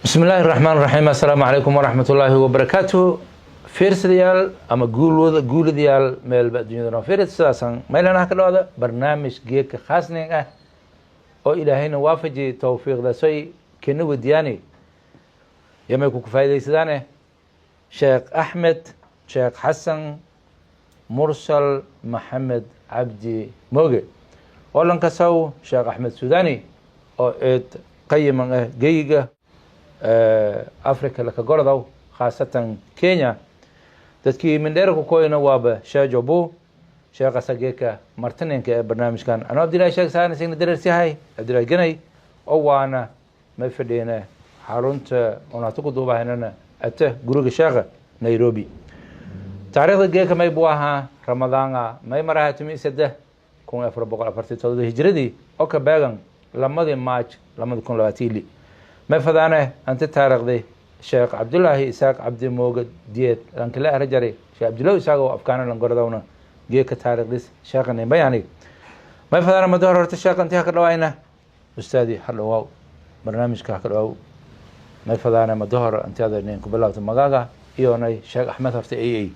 بسم الله الرحمن الرحيم. السلام عليكم ورحمة الله وبركاته. فيرس ديال أما قول ديال ميل بدينا فيرس ساسن ميلنا هكذا برنامج جيك خاص نيجا أو إلى هنا وافجي توفيق ذا شيء كنو دياني يوم يكون كفاية سدانه شيخ أحمد شيخ حسن مرسل محمد عبدي موجي ولن كسو شيخ أحمد سوداني أو قيم جيجا أفريقيا لك جردو خاصة كينيا تذكي من ديرك كوينا واب شاجبو شيخ سجيكا مرتين كبرنامج كان أنا أبدي لا شيخ سان سين درسي هاي أبدي لا جناي أو أنا ما فدينا حارنت أنا تقول دوبا هنا أته جروج شيخ نيروبي تاريخ الجيكا ما يبوها رمضان ما يمرها تمي سده كون أفر بقول أفرتي تود هجرتي أو كباعن لما ذي ماتش لما تكون لواتيلي ما فدانه أنت تاريخ ذي الشيخ عبد الله إسحاق عبد موجد ديت لأن كلا رجري الشيخ عبد الله إسحاق وأفكارنا لنقردونا جيك تاريخ ذي الشيخ نبي يعني ما فدانه مدهور الشيخ أنت هكذا وينه أستاذي حلو برنامج كهكذا ما فدانه مدهور أنت هذا نين قبلات المجاجة إيوني الشيخ أحمد هفتي أي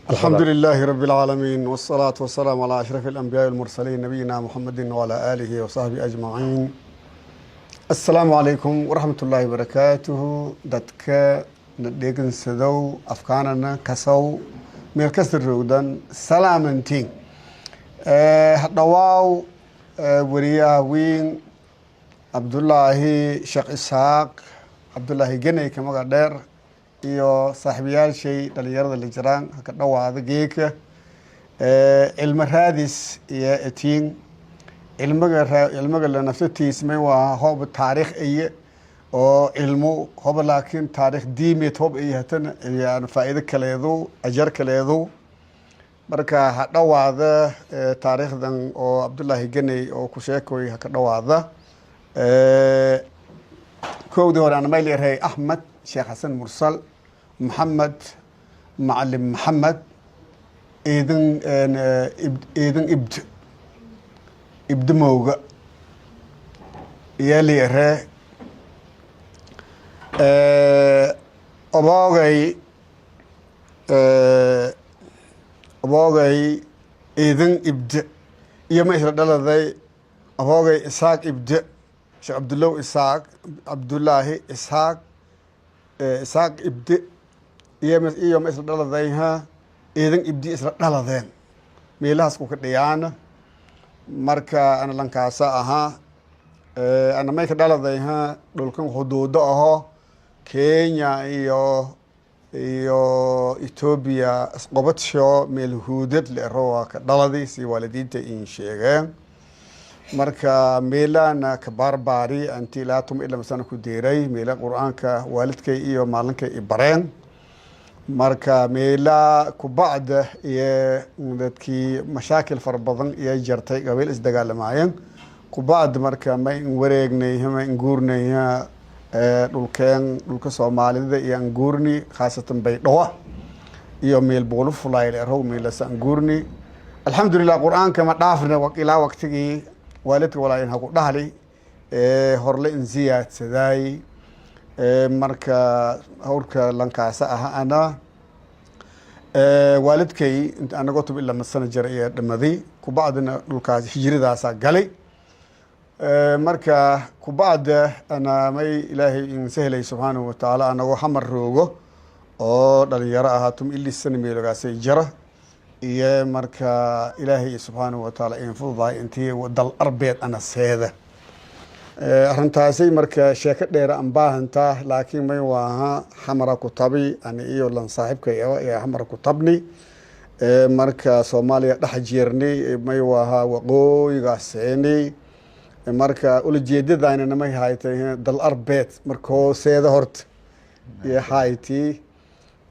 الحمد لله رب العالمين والصلاة والسلام على أشرف الأنبياء والمرسلين نبينا محمد وعلى آله وصحبه أجمعين. السلام عليكم ورحمة الله وبركاته. دتك نديكن سدو أفكارنا كسو مركز الرودان سلامتين. هدواو وريا وين عبد الله شيخ إسحاق عبد الله جني كما قدر iyo saaxiibayaal shay dhalinyarada la jiraan ka dhawaada geeka ilmo raadis iyo etiin ilmaga la naftiis may waa hoob taariikh ay oo ilmo hoob laakiin taariikh diimeed hoob ay hatan yaan faa'iido kaleedo ajar kaleedo marka ha dhawaada taariikhdan oo Abdullahi Ganay oo ku sheekoy ka dhawaada كودي ورانا ما يلي أحمد شيخ حسن مرسل محمد معلم محمد إذن إبد موجة يلي رأي أباغي إذن إبد يوم إسرائيل ذي أباغي إسحاق إبد شيخ عبد الله إسحاق عبد الله إسحاق إسحاق إبدي يوم إسرائيل ذيها إذن إبدي إسرائيل ذين ميلاس كوكديانا مركا أنا لنكاسا أنا ما يكدال ذيها دولكم حدوده كينيا إيو إثيوبيا قبض شو ميلهودت لروا كدالدي سي والديته إن شيئا marka meelana ka barbari anti laatum ila masana ku deeray meela quraanka waalidkay iyo maalinkay ibareen marka meela ku baad iyo dadkii mashaakil far badan iyo jartay gabeel isdagaalamaayeen ku baad marka ma in wareegnay hama in guurnay dhulka Soomaalida iyo an guurni khaasatan Baydhabo iyo meel boolu fulayle roog meel san guurni alxamdulillah quraanka ma dhaafna ila waqtigii والدك ولا إنها قد هالي هرلين زياد سداي مركا هوركا لانكاسا أنا والدكي أنا قلت إلا من السنة الجرائية دمذي كبعدنا لوكاز هجري داسا قالي مركا كبعد أنا ماي إلهي إن سهلي سبحانه وتعالى أنا وحمر روغو أو دالي يراها تم إلي السنة ميلوغاسي جرى إيه مركا إلهي سبحانه وتعالى ينفضها أنتي ودل أربيت أنا سيدة أرنتاسي مركا شاكت دير أنباه انتا لكن ما يواها حمرا كتابي أنا إيو لن صاحبك يا حمرا كتابني مركا صوماليا دحجيرني ما يواها وقوي غاسيني مركا أولي جيدي داينا نمي هايتي دل أربيت مركو سيدة هورت يا هايتي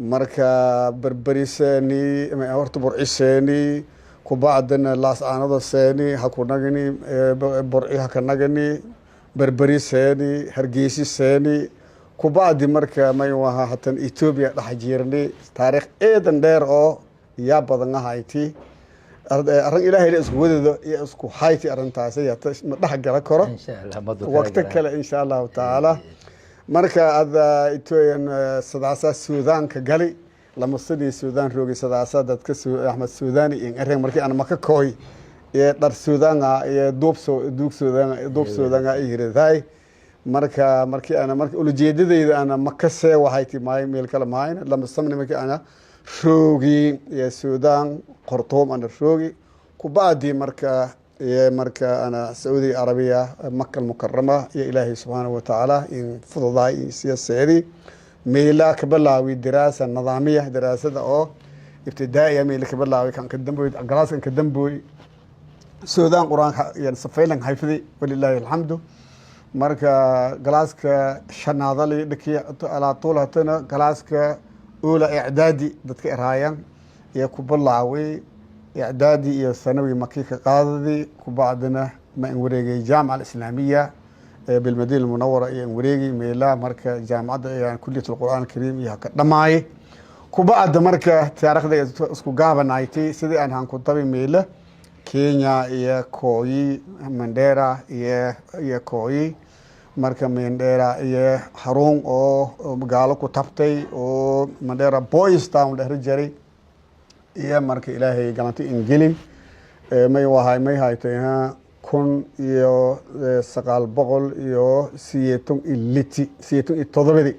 marka barbariseeni ama horta burciseeni ku baadana laas aanada seeni ha ku nagani burci ha ka nagani barbariseeni hargeysi seeni ku baadi marka may waha hatan Ethiopia dhaxjiirni taariikh eedan dheer oo ya badan ahayti arrin ilaahay isku wadado iyo isku hayti arrintaas ya dhax gala karo insha Allah waqti kale insha Allah taala marka ada itoyan sadaasa Suudaan ka gali lama sidii Suudaan roogi sadaasa dadka Axmed Suudaani in arrin markii aan maka kooy ee dhar Suudaan ee duub Suudaan ay yiraahday marka markii ana markii ujeedadayda ana maka see waxay timaay meel kale maayn lama samni markii ana roogi ee Suudaan Khartoum ana roogi ku baadi marka أنا سعودي عربية مكة المكرمة يا إلهي سبحانه وتعالى إن فضائي سياسي ميلا كبلاوي دراسة نظامية دراسة أو ابتدائية ميلا كبلاوي كان كدمبوي جلاس كان كدمبوي السودان قرآن يعني صفيلن حيفدي ولله الحمد مركا جلاس كشناضلي دكي على طول هتنا جلاس كأولى إعدادي دتك إرهايان يا كبلاوي إعدادي يا ثانوي مكيك قاضي وبعدنا ما نوريجي جامعة الإسلامية بالمدينة المنورة نوريجي ميلا مركز جامعة يعني كلية القرآن الكريم يا كدماي وبعد مركز تاريخ ده اسكو جابا نايتي سيدي أنا هنكون طبي ميلا كينيا يا كوي منديرا يا كوي مركز منديرا يا هارون أو قالوا كتبتي أو منديرا بويز تاون ده رجالي يا مرك إلهي قامت إنجيل ما يوهاي ما هاي تيها كون يو سقال بقول يو سيتون إلتي سيتون التضبدي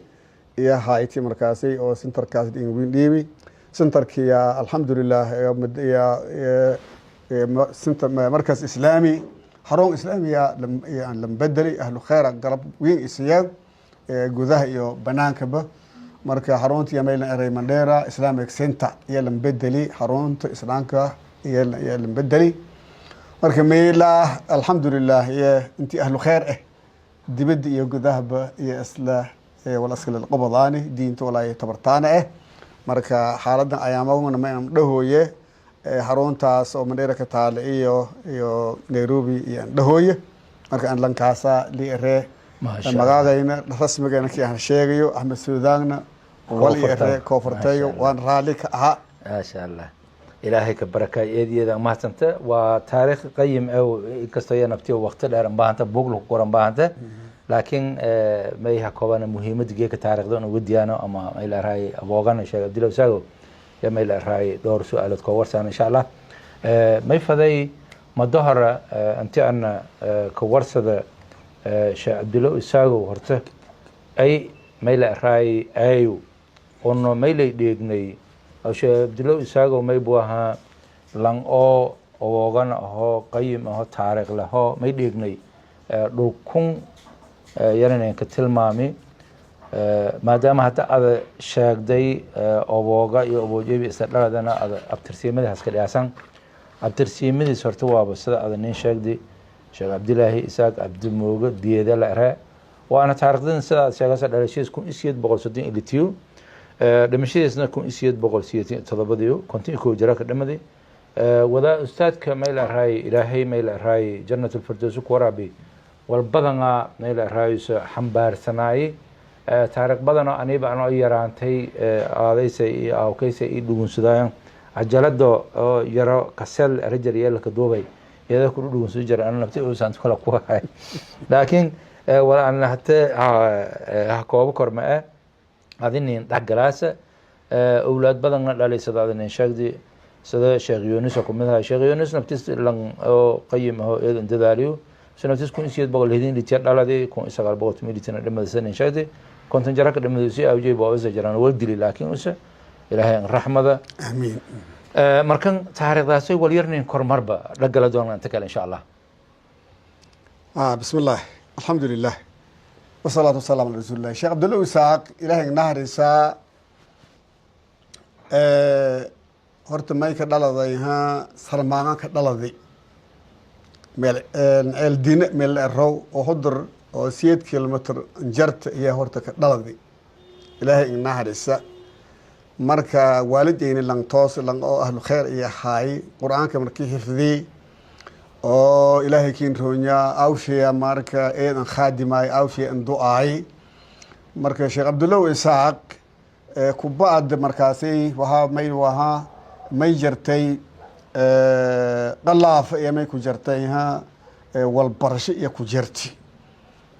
يا هاي تي مركزي أو سنتر كاسد إنجيل ديبي سنتر كيا الحمد لله يا سنتر مركز إسلامي حرون إسلامي يعني لم بدري أهل خير قرب وين إسيان جوذاه يو بنانكبه marka xarunta yamaylan eray Mandera Islamic Center iyo lambedeli xarunta islaamka iyo lambedeli marka meela alxamdulillah iyo intii ahlu khair dibad iyo gudahba iyo isla wala iskala qabadani diinta wala tabartaana marka xaaladan ayaamaha ma dhahooye xaruntaas oo Mandera ka taal iyo Nairobi iyo dhahooye marka aan lankaasa li eree magacayna rasmiga kii aan sheegayo Axmed Suudaanna wali koofurtayo waan raali ka aha ما شاء الله إلهي كبركة يدي ما سنت وتاريخ قيم أو كستويا نبتيه وقت الأرم بانته بقول قرن بانته لكن ما هي كوبنا مهمة دقيقة تاريخ دون وديانه أما إلى رأي أبوغان الشيخ عبد الله ساقو يا ما إلى رأي دور سؤال كورسان إن شاء الله ما يفضي ما ظهر أنت أن كورس هذا شيخ عبد الله ساقو هرته أي ما إلى رأي أيو أنه ما إلى ديجني أو شيخ عبد الله ساقو ما يبوها لان أو أبوغان هو قيم هو تاريخ له ما يديجني لو كون يعني كتلمامي ما دام حتى هذا شاك داي أبوغا يأبوجي بيستدل هذا هذا أبترسيمة ده هسكت ياسان أبترسيمة دي صرتوا بس هذا نين شاك دي شاك عبد الله إسحاق عبد الموجود بيدا العراء وأنا تعرف إن سلا شاك هذا الشيء يكون إسيد بقول صدين اللي تيو دمشي إسنا يكون إسيد بقول سيتين تضبطيو كنت يكون جراك دمدي وذا أستاذ كميل الرأي إلهي ميل الرأي جنة الفردوس كورابي والبدن نيل الرئيس حمبار سناي تارك بدن أني بأنه يرانتي عليس أو كيس يدون سدايم عجلة يرى كسل رجل يلا كدوبي هذا كله دون سجر أنا نبتدي وسانت كلا قوي لكن ولا أنا حتى حكوا بكرماء هذين تحجلاسة أولاد بدن لا ليس هذا نشاكدي سدا شيخ يونس وكملها شيخ يونس نبتدي لان قيم هو إذا انتظاريو سنتيس كون إسياد بقول هذين اللي تيار على ذي كون إسقال بقول تميلي تنا لما السنة شاهدي كنت نجرك لما ذي أو جي بعوز جران ولد لي لكن وش إلهي الرحمة ذا آمين مركن تاريخ ذا سوي وليرني كور مربى لقى لدونا نتكلم إن شاء الله بسم الله الحمد لله والصلاة والسلام على رسول الله شيخ عبد الله إسحاق إلهي النهر إسحاق هرت ما يكدل ذيها سرمانا كدل ذي مل الدين مل الرو وحضر وسيد كيلومتر جرت هي هرتك دلدي إلهي النهر إسا مركا والدين لان توس لان أهل خير يا حي قرآن كمركي حفظي أو إلهي كين رونيا أو شيء مركا إيه خادماي أو شيء دعائي مركا شيخ عبد الله إسحاق كوباد مركاسي وها مي وها مي جرتي قلاف يا مي كجرتيها والبرش يا كجرتي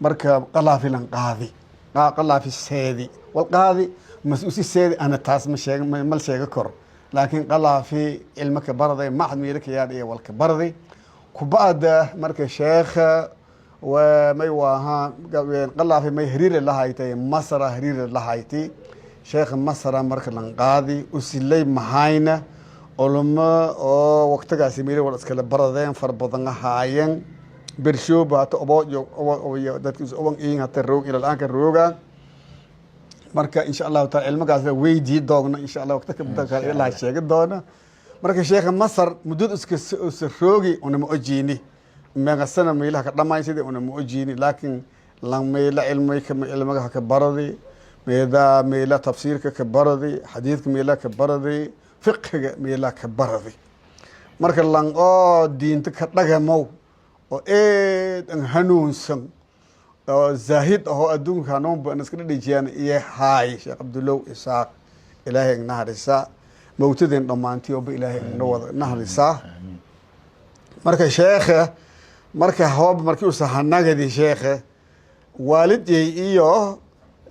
مركب قلاف لان قاضي قال في السيدي والقاضي مسؤول السيدي أنا تاس مش مال شيء كر لكن قال في علمك برضي ما حد ميلك يا إيه والكبرضي كبعد مركز شيخ وما يواها قال في ما يهرير الله هايتي مصر هرير الله هايتي شيخ مصر مركز القاضي وسيلي محاينة علماء أو وقت قاسمير والأسكال برضين فربضنا هاين برشوب أبو دتكس أبو إيه هتروق إلى الآن كروجا مركا إن شاء الله تعالى علمك عز ويجي دوغنا إن شاء الله وقتك بدك الله شيء دونا مركا شيخ مصر مدود أسروجي أنا مؤجيني ما قصنا ميلا كذا ما يصير أنا مؤجيني لكن لما ميلا علمي علمك كبردي ميلا تفسير كبردي حديث ميلا كبردي فقه ميلا كبردي مركا لان دين تكتلقى مو وإيه أن هنونسن زاهد هو أدون كانون بنسكن ديجان إيه هاي شيخ عبد الله إسحاق إلهي نهر إسحاق موتدين ضمانتي وبإلهي نهر إسحاق مركا شيخ مركا هوب مركا وسهنا دي شيخ والد إيوه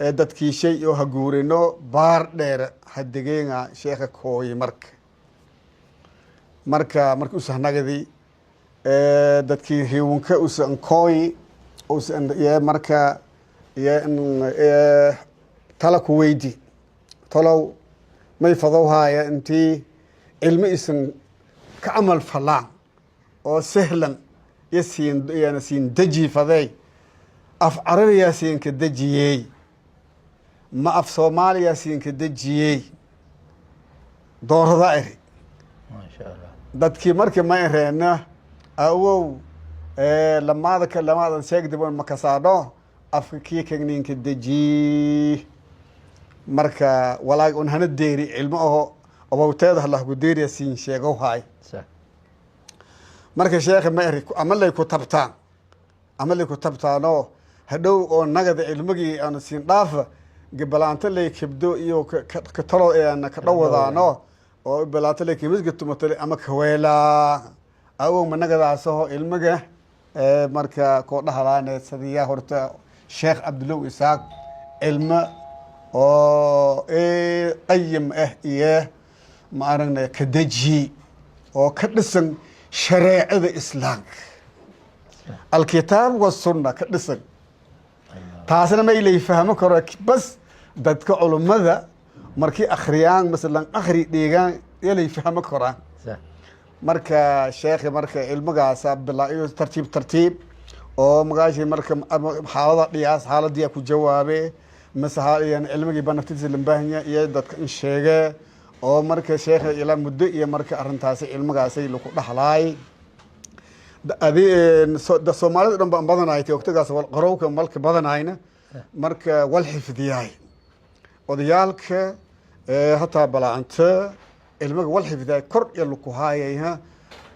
دتكي شيء يو هجورينو بار دير حدقينا شيخ كوي مركا وسهنا دي dadkii hiwanka usan kooyi usan iyo marka iyo tala ku weydi talow may fadowhaya intii cilmi isan ka amal falaan oo sahlan yasiin daji faday af carabiya siin ka dajiyay ma af soomaaliya siin ka dajiyay doorada eri ما شاء الله dadkii markii ma reena أو لما ذكر لما ذا سيق دبون مكسادو أفكي كنين كدجي مركا ولا أنهن الديري علمه أو تاده الله قدير يسين شيء هاي صح مركا شيخ ما يريك عمل لي كتبتان عمل لي كتبتانو هدو أو نجد علمي أنا سين ضاف قبل أن تلي كبدو إيو كتلو أنا كروضانو أو قبل تلي كمسك تمتلي أمك هويلا أو من نجداسه علمه مركا كورنا هلانة سديا هرتا شيخ عبد الله إسحاق علم أو قيم إيه ما أرنا كدجي أو كدسن شريعة الإسلام الكتاب والسنة كدسن تاسنا ما يلي يفهمه كرك بس دتك علماء ذا مركي أخريان مثلا أخري ديجان يلي يفهمه كران مركا شيخ مركا المقاسة بالله ترتيب أو مقاشي مركا حالة قياس حالة دي أكو جوابي مثلا يعني علمي بنفتيز المباهنية يدك الشيخ أو مركا شيخ إلى مدة يا مركا أرنتاسي المقاسي لكو دحلاي هذه ده سومالي رم بدن عايتي وقت قاس والقروك ملك بدن عينه مركا والحفظياي وديالك حتى بلا أنت علمك والحفظياي كر يلقو هايها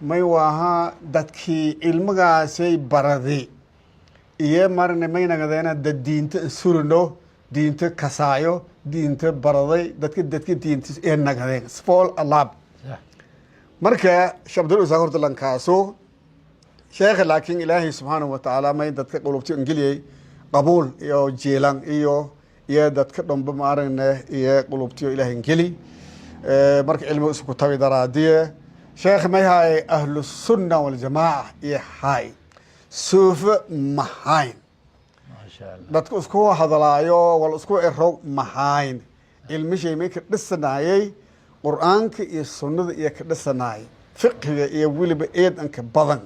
ما يواها دتكي علمك سي بردي إيه مرن ما ينقدنا دين تسرنو دين تكسايو دين تبردي دتكي دين إيه نقدنا سفول الله مركا شبدو زهرت لنكاسو شيخ لكن إلهي سبحانه وتعالى ما يدك قلوبتي إنجلي قبول يو جيلان إيو يدك دم بمارن إيه قلوبتي إلهي إنجلي مرك علم اسمه توي درادية شيخ ما هاي أهل السنة والجماعة إيه هاي سوف محاين ما شاء الله دتك اسكو هذلايو ولا اسكو إرو محاين علم شيء ميك دسناي قرآنك إيه السنة إيه كدسناي فقه إيه ولي بإيد أنك بدن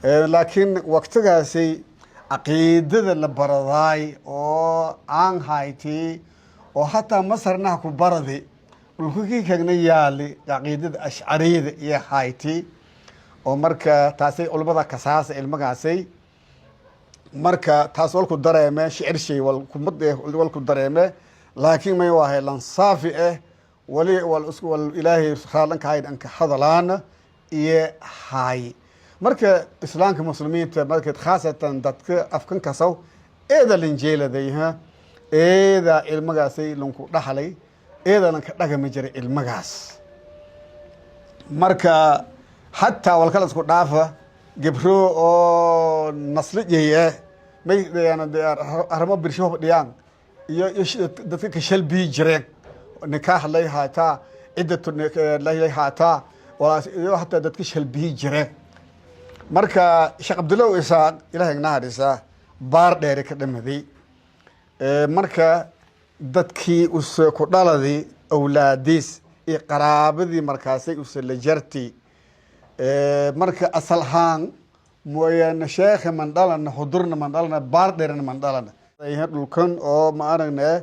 لكن وقتها سي عقيدة البرداي أو عن هايتي أو حتى مصر نحكو بردي والكوكي كان يالي عقيدة أشعرية يا هايتي أو مركا تاسي أولبدا كساس المقاسي مركا تاس والكو دريمة شعر شي والكو دريمة لكن ما يواهي لنصافئه ولي والإلهي خالنك هايد أنك حضلان يا هاي marka islaamka muslimiinta marka khaasatan dadka afkan ka saw eeda linjeeladayha eeda ilmagaasay lunku dhaxlay eedan ka dhagama jiray ilmagaas marka hatta walkala isku dhaafa gibro oo naslijiye may deeyana armo birsho dhiyaan dadka ka shalbii jireen nikaax lay haataa ciddatu lay haataa walaas iyo hataa dadka shalbii jireen marka sheekh cabdullaw isaaq ilaahay naxariisa baar dheere ka dhamaday marka dadkii use ku dhaladii awlaadiis iyo qaraabadii markaasay use la jarti marka asal ahaan mooyaane sheekha mandhalana hudurna mandhalana baar dheerena mandhalana dhulkan oo ma aragne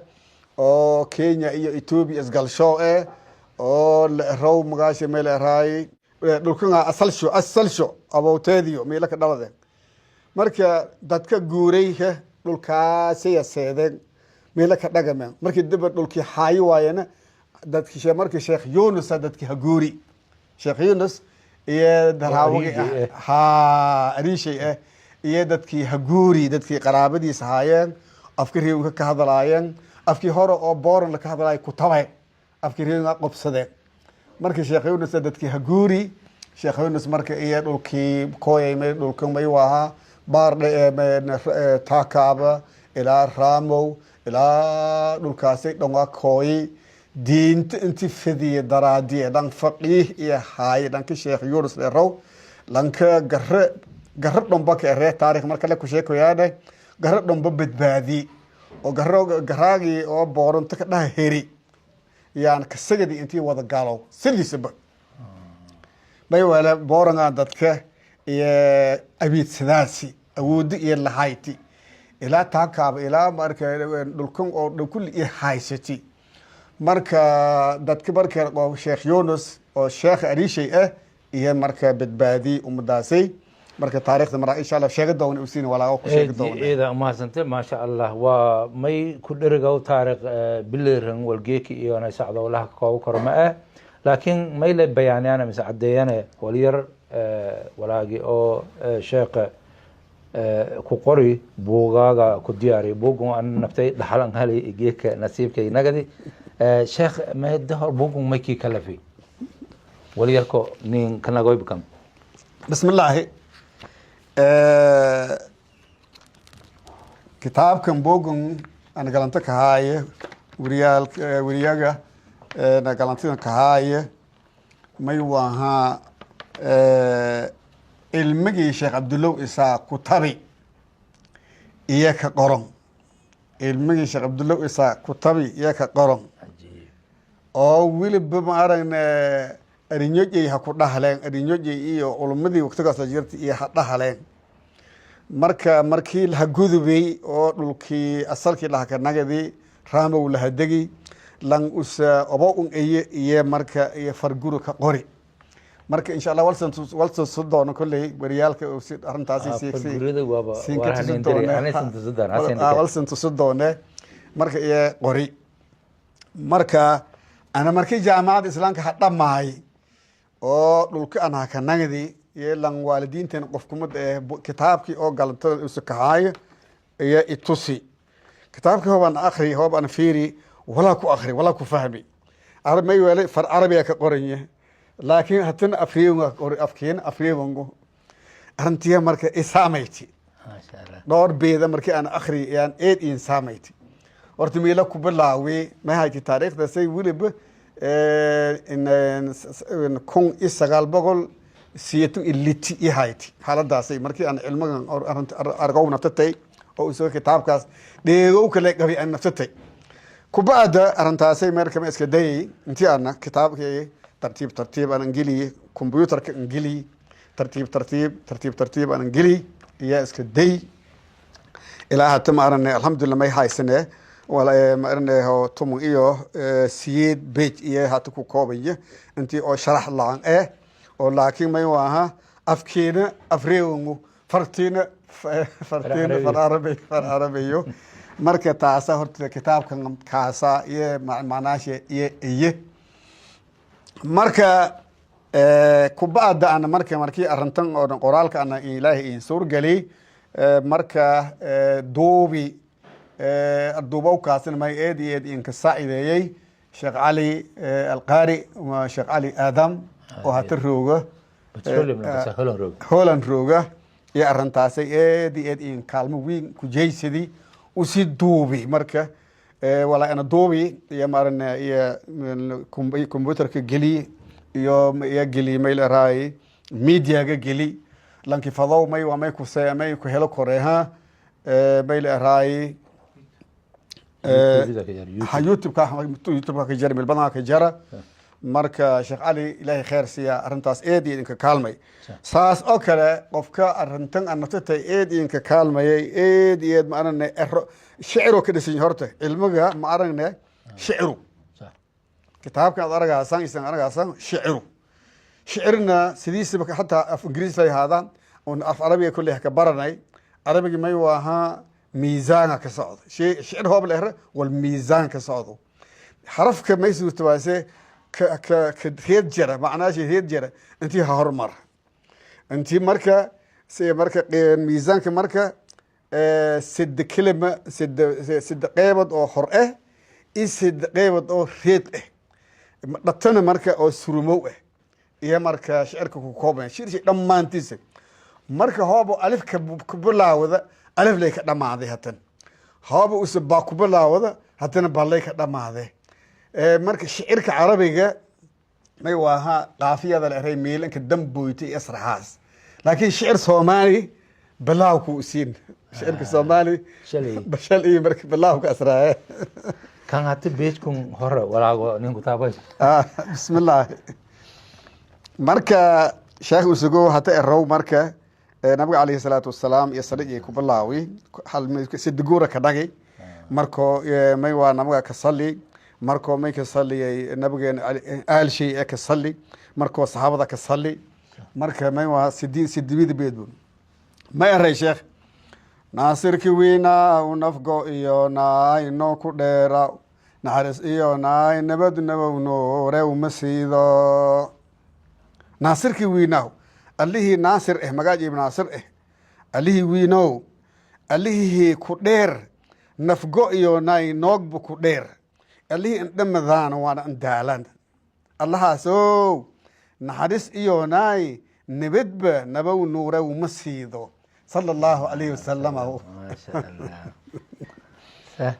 oo Kenya iyo Ethiopia isgalsho oo la raw magaasha meel raay dhulkan asalsho abowteediyo meel ka dhalade marka dadka guuray dhulkaas siyaasadeed meel ka dhagama markii dib dhulkii xaay waayana dadkii markii Sheekh Yunus dadkii ha guuri Sheekh Yunus iyo daraawi arishay iyo dadkii ha guuri dadkii qaraabadiisa haayeen afkiriga ka hadlaayeen afkii hore oo booran la ka hadlaay ku tabay afkiriga qobsadeen markii Sheekh Yunus dadkii ha guuri Sheekh Yunus markii iyo dhulkii kooyay meel dhulkan may waha baar taakaaba ilaa Raamow ilaa dhulkaasay dhanwa kooy diinta inti fidiye daraadiye dhan faqiih iyo haay dhanka Sheekh Yunus raw lanka garre dhanba ka reer taariikh marka la ku sheekoyaade garre dhanba badbaadi oo garaagi oo booranta ka dhaha heri yaan ka sagadi intii wada gaalow sidiisaba bay wala booranga dadka iyo abiid sidaasi awoodi iyo lahayti ilaa taakaaba ilaa marka dhulkan oo dhulkul iyo haysati marka dadka marka oo Sheekh Yunus oo Sheekh Arishay iyo marka badbaadi umadaasay marka taariikhda mar insha Allah sheega doon u siin walaa ku sheega doon ida ma sante ma sha Allah wa may ku dhirigow taariikh biliran walgeeki iyo ana sacdo walaha koob korma laakiin may la bayaanayna mise cadeeyana waliyar walaagi oo sheekh ku qori buugaaga ku diyaari buugun an naftay dhaxalan hali geeka nasiibkay nagadi sheekh ma dahor buugun ma ki kalafi waliyarko nin kana goybkan bismillah kitaabkan buugun ana galanta ka haaye wariyaga na galantidan ka haaye may waha ilmigii Sheekh Cabdullaw Isaaq ku tabi iyo ka qoran ilmigii Sheekh Cabdullaw Isaaq ku tabi iyo ka qoran oo wiliba ma aragna arinyojay ha ku dhahaleen arinyojay iyo ulumadii waqtigaas la jirtay iyo ha dhahaleen markii la gudubay oo dhulkii asalkii la ka nagadi Raamow la hadagi lan usa obo iyo marka iyo farguru ka qori marka insha Allah walsan sodon kulay wariyalka oo si arintaasi walsan sodon marka iyo qori marka ana markii jaamacada islaamka ha dhamaay oo dhulka ana ka nagdi iyo lan waalidiintan qofkumad kitaabkii oo galantada isu kahaay iyo itusi kitaabkii hooban akhri hooban fiiri wala ku akhri wala ku fahmi armay wala far arabiga ka qoranye laakiin hatan afriyunga afriyungu arintiya marka isaameyti ma sha Allah door beeda markii aan akhri yaan eed insaameyti horta meela ku bilaawi ma hayti taariikhda say wiliba in kun isagal boqol siyatu iliti ihayti haladaasay markii aan cilmigan argowna tatay oo soo kitaabkaas dheegow kale gabi aan naftatay kubaada arintaasay marka ma iska day intii aan kitaabkii tartiib aan ingili computerka ingili tartiib aan ingili iyo iska day ilaa hata ma arane alxamdulillah may haysane wala ma arane ho tumu iyo siid page iyo hata ku koobaya intii oo sharax laan oo laakiin may waaha afkeena afreewngu fartiina far arabiyo marka taasa horta kitaabkan kaasa iyo macnaashe iyo marka kubaada ana markii arintan oo qoraalka ana ilaahay in suur gali marka duubi duubow kaasna may eed in ka saacideeyay Sheekh Ali Al-Qari wa Sheekh Ali Adam oo hata rooga Holland rooga iyo arintaasay eed in kaalmo weyn ku jeysidi u si duubi marka ولا أنا دوبي يا مارن يا كمبيوتر كجلي يا جلي ميل راي ميديا جلي لانك فضاو ماي وماي كوسا ماي كهلا كوريها ميل راي يوتيوب كجري من البنا كجرا marka sheekh cali ilaahay khayr siiya arintaas eed idinka kaalmay saas oo kale qofka arintan anatay eed idinka kaalmayay eed ma aragna shiciro ka dhisan horta ilmiga ma aragna shiciro kitaabka aad aragaasan isan aragaasan shicirna sidiisaba hatta af ingiriis ay haadaan oo af arabiga kulli ka baranay arabiga may waaha miisaan ka socdo shicir hoob leer wal miisaan ka socdo xarafka may suurtawaase كهيد جرا معناه شيء هيد جرا أنتي هارمر أنتي مركا سي مركا ميزان كمركا سد كلمة سد قيمة أو حرقة سد قيمة أو هيد نتنا مركا أو سرموه يا مركا شعرك كوكوبا شيء لما أنتيسك مركا هابو ألف كبلا وذا ألف ليك لما هذه هتن هابو أسبا كبلا وذا هتن بالليك لما هذه marka shicirka carabiga may waaha qaafiyada la eray meelanka damboyti asraxaas laakiin shicir Soomaali balaaw ku siin shicirka Soomaali bashal iyo marka balaaw ka asraay kan hata beejkun hore walaago nin ku taabay bismillah marka sheekh usugo hata erow marka nabiga kaleey salaatu wassalaam iyo sallallahu ku balaawi hal sid guura ka dhagay marko may waa nabiga ka salli markoo may ka saliyay nabigeena aal shay ka sali markoo saxaabada ka sali marka may waa sidibida beedbu may aray sheekh naasirki wiina u nafgo iyo naay no ku dheera naxaris iyo naay nabad nabawno reew masiido naasirki wiina alihi naasir magaaj ibn naasir alihi wiino alihi ku dheer nafgo iyo naay noogbu ku dheer اللي دمدان وانا اندالان الله سو نحرس إيو ناي نبدب نبو نوره ومسيدو صلى الله عليه وسلم ما شاء الله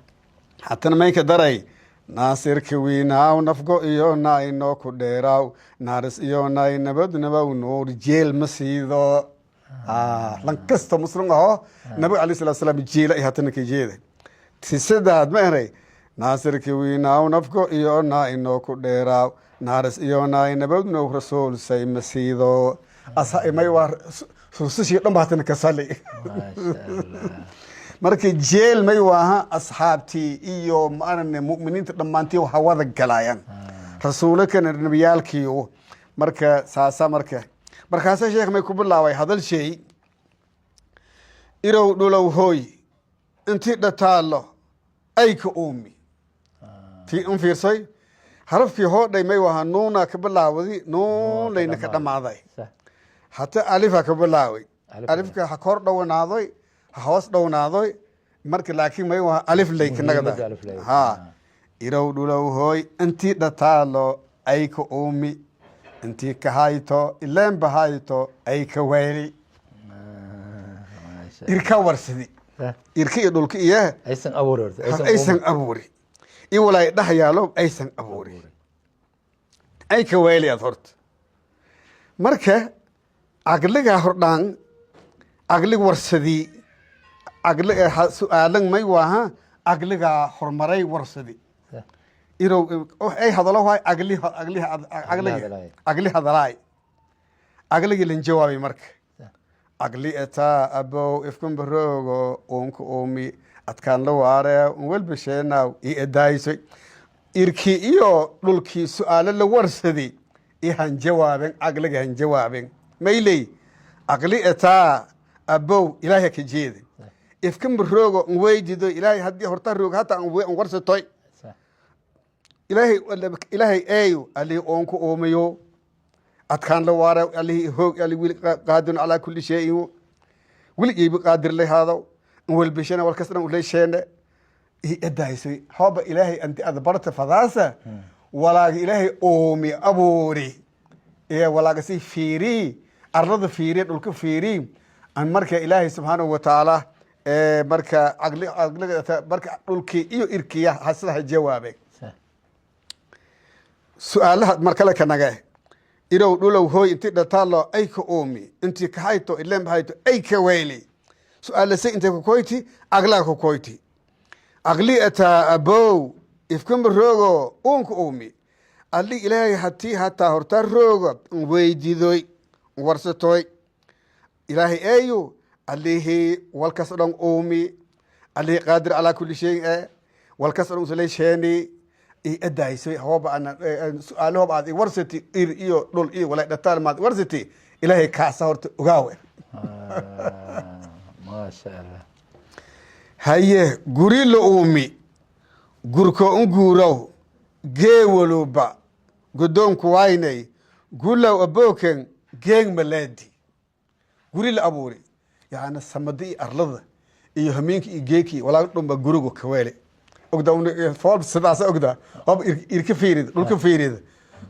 حتى ما يكدري ناصر كوينا ونفقو إيو ناي نوكو ديراو نارس إيو ناي نبو نور جيل مسيدو لنكستو مسلم هو نبو عليه الصلاة والسلام جيل إيهاتنا كي جيل تسيداد ما هري ناصر كوينا ونفقو إيو ناي نوكو ديراو نارس إيو ناي نبو نور رسول سي مسيدو أصحابي ما يوار سوسيشي لنباتنا كسالي ما شاء الله markii jeel may waaha asxaabtii iyo maanan muuminiinta dhamaantii waxa wada galayaan rasuulka nabiyaalkii marka saasa markaas sheekh may ku bilaaway hadal shay irow dhulow hooy intii dhataalo ay ka oomi tii un fiirsay harafkii hoodhay may waaha nuuna ka bilaawday nuun layna ka dhamaaday hatta alifa ka bilaaway alifka ha kor dhawanaaday hoos dhawnaadoy marka laakiin may waa alif leeyka nagada ha irow dhulow hooy intii dhataalo ay ka oomi intii ka hayto ileen bahayto ay ka weeli irka warsidi irka iyo dhulka iyo aysan abuuri iyo walaay dhaxyaalo aysan abuuri ay ka weeli ad horta marka aqliga hordaan aqlig warsidi aqli su'aalan may waaha aqliga hormaray warsadi irow ay hadalo hay aqli hadalay aqligi lan jawaabi marka aqli eta abo ifkum barogo onku oomi adkaan la waare walba sheenaw eedaysay irki iyo dhulki su'aalo la warsadi han jawaaben aqliga han jawaaben maylay aqli eta abo ilaahay ka jeeday ifkan barogo weydido ilaahay hadii horta roog hata aan warsatoy ilaahay ayu ali onku oomayo adkaan la waara ali hoog ali wil qaadun ala kulli shay wil yeeb qaadir leh hada wal bishana wal kasran ulay sheene edaysay haba ilaahay anti adbarta fadaasa wala ilaahay oomi abuuri wala si fiiri arlada fiiri dhulka fiiri an marka ilaahay subhanahu wa ta'ala marka caqliga marka dhulkii iyo irkiya hasada jawaabay su'aalaha markale kanaga irow dhulow hooy intii dhataalo ay ka oomi intii ka hayto ileen hayto ay ka weeli su'aalase intee ku koyti aqlaa ku koyti aqli ata abow ifkum rogo unku oomi alli ilaahay hatii hataa horta rogo weydiidoy warsatoy ilaahay ayu allihi walkas dhan oomi allihi qaadir ala kulli shay walkas dhan usuleeshani adaysay hooba ana su'aalo baad warsati iyo dhul iyo wala dhataal maad warsati ilaahay kaasa horta ogaawe ma sha Allah haye guri la oomi gurko unguuraw geewoluba godoonku waynay gulaw abooken geeng maladi guri la abuuri yaana samadi arlada iyo hameenki iyo geeki wala dhumba gurigo ka weele ogda un fool sidaas ogda hab irka fiirid dhulka fiirid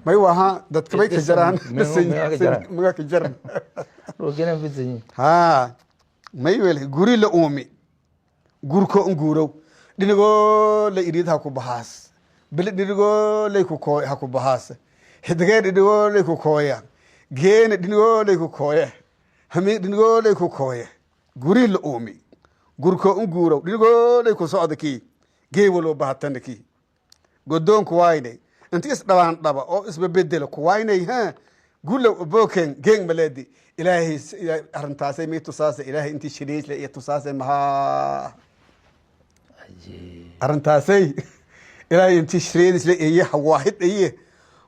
may waha dadka bay ka jaraan maga ka jaran rogena bidin ha may wele guri la oomi gurko unguuraw dinigo la irid ha ku bahas bil dinigo la ku kooy ha ku bahas hidageed dinigo la ku kooya geena dinigo la ku kooya hami dinigo la ku kooya guri la oomi gurko unguuraw dinigo la ku socdaki geewalo bahatan ki godoonku waayne inta is dhawaan dhaba oo isba bedelo ku waayne ha gulo booken geeng maladi ilaahi arintaasay mi tusaasay ilaahi intii shiriis la iyo tusaasay maha arintaasay ilaahi intii shiriis la iyo waahid iyo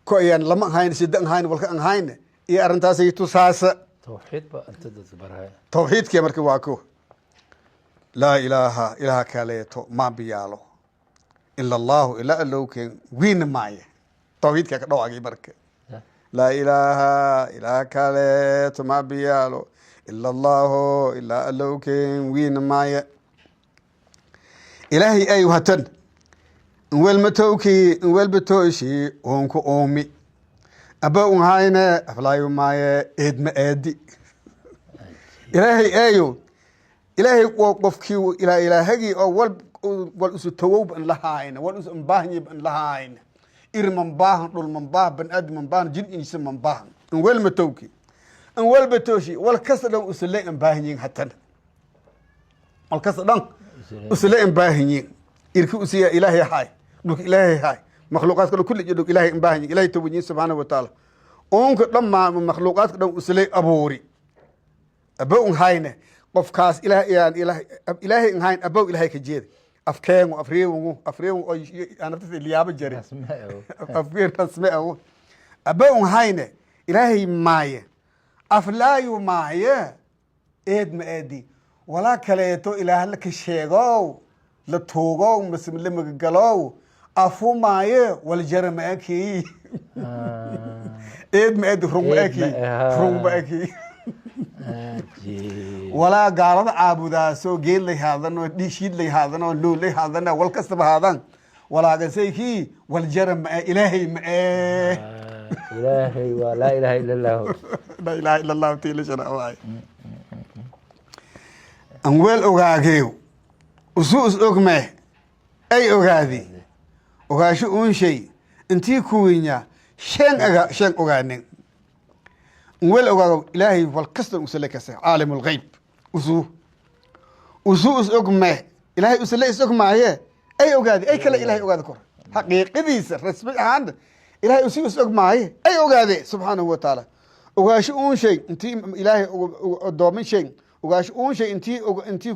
ko ayaan lama hayn sidan hayn walka an hayn iyo arintaasay tusaasa tawxiid ba anta dadbarahay tawxiidkii markii waa ko laa ilaaha ilaaha kaleeto ma biyaalo ila allah ila alowken wiina maaye tawxiidka ka dhawaagay marka laa ilaaha ilaaha kaleeto ma biyaalo ila allah ila alowken wiina maaye ilaahay ay watan wel matooshi onku oomi aba un hayne aflaayu maaye eedma aadi ilaahay ayo ilaahay qofkii ilaahagii oo wal isu tawow ban lahayn wal isu baahni ban lahayn irman baahan dhul man baah ban adman baahan jin insa man baahan wel matooki wel batooshi wal kasadan usle an baahanyin hatan wal kasadan usle an baahanyin irki usiya ilaahay hay dhulka ilaahay hay makhluuqaadka kulli jidho ilaahay an baahanyin ilaahay tawjiin subhanahu wa ta'ala onka dhamma makhluuqaadka dhan usle abuuri aba un hayne qofkaas ilaahay in hayn abow ilaahay ka jeeda afkeengu afriigu oo aanartay liyaabo jari afkeen tasmaaw abow in hayne ilaahay maaye aflaayu maaye eed ma eedi wala kaleeto ilaah la ka sheego la toogo mas'uul la magalo afu maaye wal jarma aki eed ma eedi rungu aki ولا قارض عابدا سو جيل لي هذا نو ديشيد لي هذا نو لو لي هذا نو والكسب هذا ولا قسيكي والجرم إلهي إلهي ولا إله إلا الله لا إله إلا الله تيلي شرع واي أنوال أغاقيو أسوس أغمه أي أغاذي أغاشو أون شيء انتي كوينيا شين أغانين ويل أوجا إلهي والكسر وسلك عالم الغيب وسوء أقمة إلهي وسلك أقمة هي أي أوجا أي كلا إلهي أوجا ذكر حقيقي ذي رسمي عند إلهي وسوء أقمة هي أي أوجا سبحانه وتعالى أوجاشون شيء أنتي إلهي الضامن شيء أوجاشون شيء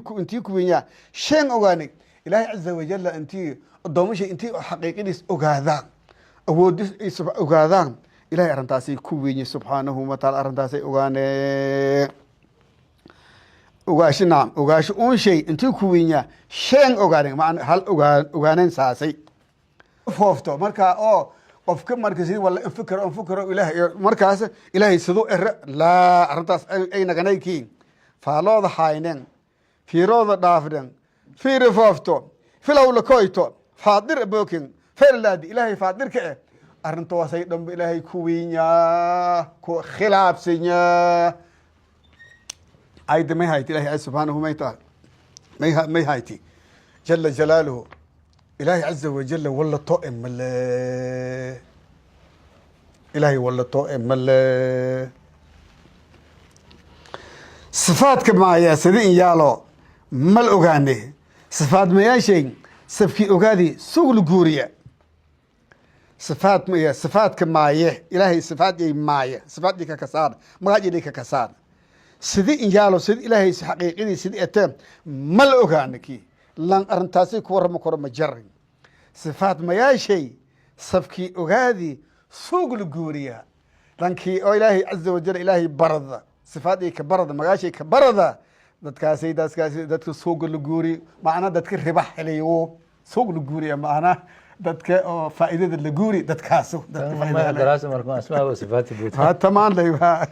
أنتي كوينيا شين أوجانك إلهي عز وجل أنتي الضامن شيء أنتي حقيقي ذي أوجا ذا أودي أوجا ذا إلهي أرنتاسي كويني سبحانه وتعالى أرنتاسي أغاني أغاشي نعم أغاشي أون شيء انتو كويني شين أغاني معنى هل أغانين ساسي فوفتو مركا وفكر مركزين ولا انفكر إلهي مركز إلهي صدو لا أرنتاس أي نغانيكي فالو ذا حاينين في روضة دافدين في رفوفتو في لولا كويتو فادر بوكين فير لادي إلهي فادر كأي أرنتو سيدنا بإلهي كوينيا كو خلاف سينيا أيد ما هاي إلهي سبحانه وتعالى ما هايتي جل جلاله إلهي عز وجل ولا طائم إلهي ولا طائم صفات كما يا سيدي يالو مال أغاني صفات ما يشين سفكي أغادي سوق الجورية صفات ما صفات كما إلهي صفات معي صفات ديك كسار ما جي ديك كسار سيدي يالو سيدي إلهي حقيقي سيدي أتم مال أغانيكي لان أرنتاسي كورم جري صفات ما يشي سفكي أغادي سوق الجورية لانكي أو إلهي عز وجل إلهي برد صفاتي كبرد مغاشي كبرد دتكاسي دتك سوق الجوري معنا دتك ربح ليو سوق الجوري معنا دتك فائدة الجوري دتكاسو ما دراسة مركون أسماء وصفات بيت ها تمام ليها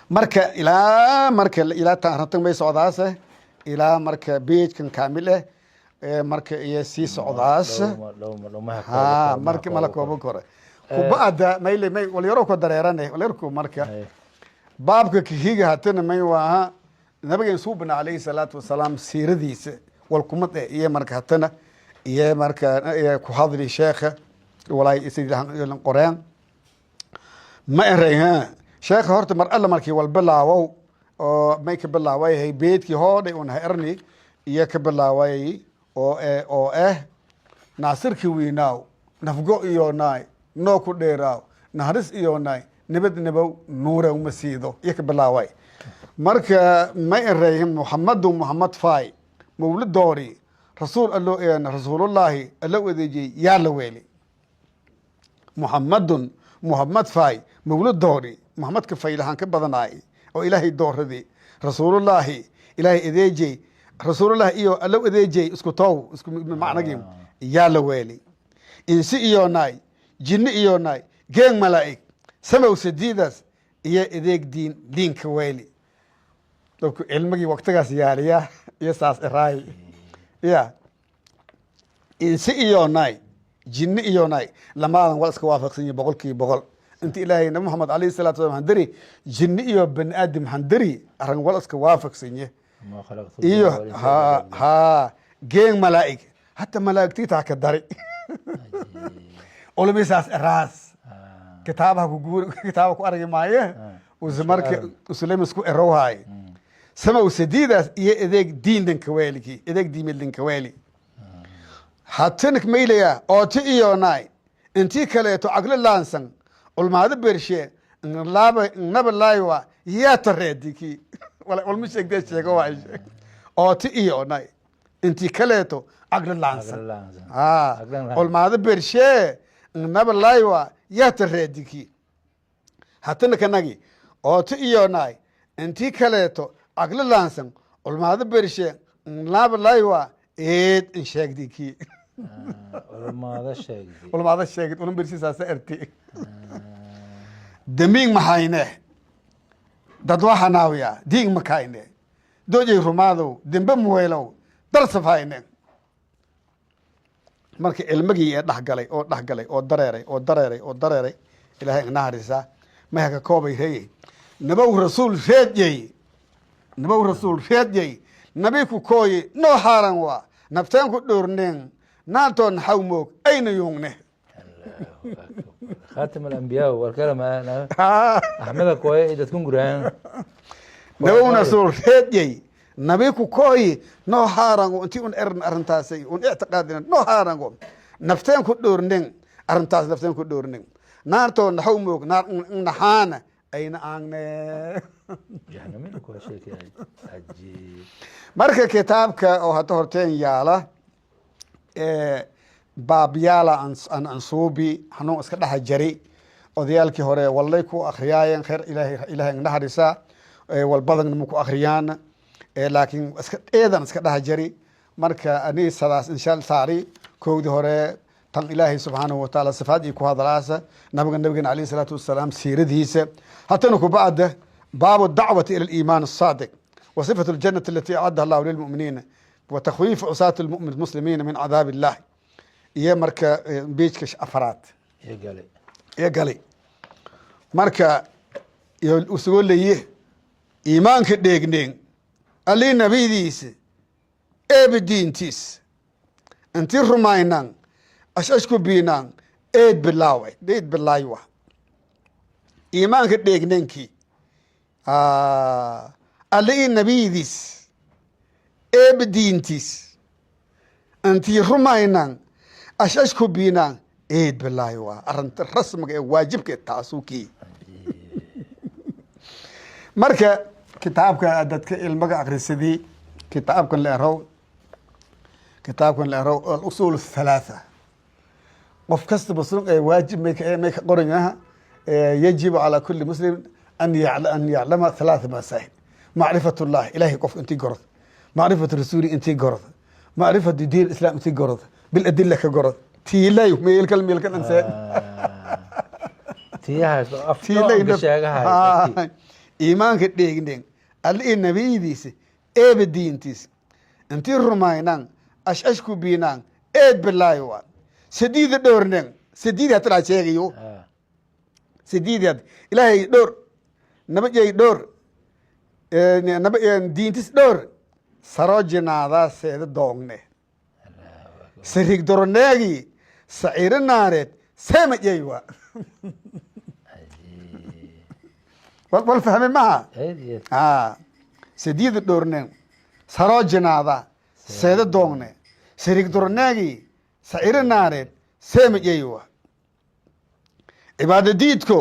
مركا إلى تهرتم بي سعوداسة إلى مركا بيت كان كاملة مركا يسي سعوداس لو ما ها مركا ملك وبكرة وبعد ما يلي ما وليروكو دريرانه وليروكو مركا بابك كهيجا هاتنا ما يوها نبي نسوبنا عليه الصلاة والسلام سيرديس والكمت إيه مركا هاتنا إيه مركا إيه كحاضر الشيخ ولا يسيد القرآن ما إريها شيخ هرت مرأة مركي والبلاوو ما يكبلاوي هي بيت كي هون ونها إرني يكبلاوي أو ناصر كويناو نفقو إيوناي نوكو ديراو نهرس إيوناي نبو نورا ومسيدو يكبلاوي مركا ما إريهم محمد فاي مولد دوري رسول رسول الله الله إذي يا لويلي محمد فاي مولد دوري محمد كفاي لهان كبدناي او الهي دور ذي رسول الله الهي اذيجي رسول الله ايو الله اذيجي اسكو تو اسكو معنى يا لويلي انسي ايو ناي جن ايو ناي جين ملائك سمو سديدس يا اذيك دين كويلي لو علمي وقتغاس ياليا يساس راي يا انسي ايو ناي جن ايو ناي لما واسكو وافقسني بقول انت الهي نبي محمد عليه الصلاه والسلام هندري جن ايو بن ادم هندري ارن واسكو وافقسني ما خلقت ايو ها جين ملائك حتى ملائكتي تاك داري اول مساس راس كتابك ارغي مايه وزمرك وسلم اسكو اروهاي سما وسديداس iyo adeeg diindanka weeliki adeeg diimidinka weeli hatank meelaya oo ti iyo naay intii kale to aqla laansan ulmaada bershe naba laaywa ya tareediki wala ulma sheegay sheego waa oo ti iyo naay intii kale to aqla laansan ulmaada bershe naba laaywa ya tareediki hatank nagi oo ti iyo naay intii kale to aqla laansan ulmaada bershe naba laaywa in sheegdiki ulmaada sheegid ulma bersi saasa erti damiin maxayne dad waxa naawiya diin makayne doojay rumaado dambe muweelow dar safayne marka ilmagii ee dhaxgalay oo dareeray ilaahay naharisa ma ka koobay reeyay nabaw rasuul reeyay nabi ku kooyi no haran wa naftaan ku dhorneen naantoon xawmoog ayna yoongne خاتم الأنبياء والكلام أنا أحمد كوي إذا تكون قرآن نبو نسول هدي نبيكو كوي نو هارانغو انتي أرنتاسي اعتقادنا نو هارانغو نفتين كدورنين أرنتاس نفتين كدورنين نارتو نحوموك نحانا أين آنgne جهنمين كوي شيء كده عجيب مركا كتابك أو هتهرتين يالا بابيالا أنصوبي حنو اسك دحا جري odayaalkii hore walay ku akhriyayeen khair ilaahay naxariisa walbadan mu ku akhriyaan laakiin iska dhaha jari marka ani salaas insha Allah saari koowdi hore tan ilaahay subhanahu wa ta'ala sifaadii ku hadalaasa nabiga alayhi salatu wassalam siiradiisa hatana ku baad baabu da'wati ila al-iman as-sadiq wa sifatu al-jannati allati a'addaha Allah lil mu'minina wa takhwif usat al-mu'min al-muslimin min 'adab Allah iyo marka beejka afraad iyo galay marka iyo usugo leeyahay iimaanka dheegneen allii nabidiisa eeba diintiis intii rumaynan ashashku biinan eed bilaawe eed bilaaywa iimaanka dheegnankii allii nabidiis eeba diintiis intii rumaynan ashashku biinan eed bilaaywa arrinta rasmiga ee waajibka taasukii marka kitaabka dadka ilmaga akhrisadii kitaabkan la erow al-usul الثلاثة qof kastaba sun ee waajib may ka qoran yaha yajibu calى kuli muslim an yaclama ثلاثة masaa'il macrifat الlah ilahay qof intii gorod macrifat rasuuli intii gorod macrifat diin islam intii gorod biladila ka gorod tiilay meelkal ansee iimaanka dheegndheeg allii nabiydiisa eeba diintiis intii rumaynan ashashku biinan eed bilaayowa sadiida dhowrnen sadiid hataraa sheegayo sadiidaad ilaahay dhowr nabajay dhowr diintis dhowr saroo jinaadaa seeda doongne sarig doroneegii saciiro naareed seemajaywa wal fahme maha sadiida dhowrnen saroo jinaada seeda doongne sarig doroneegii saciiro naareed seemajaywa cibaado diidko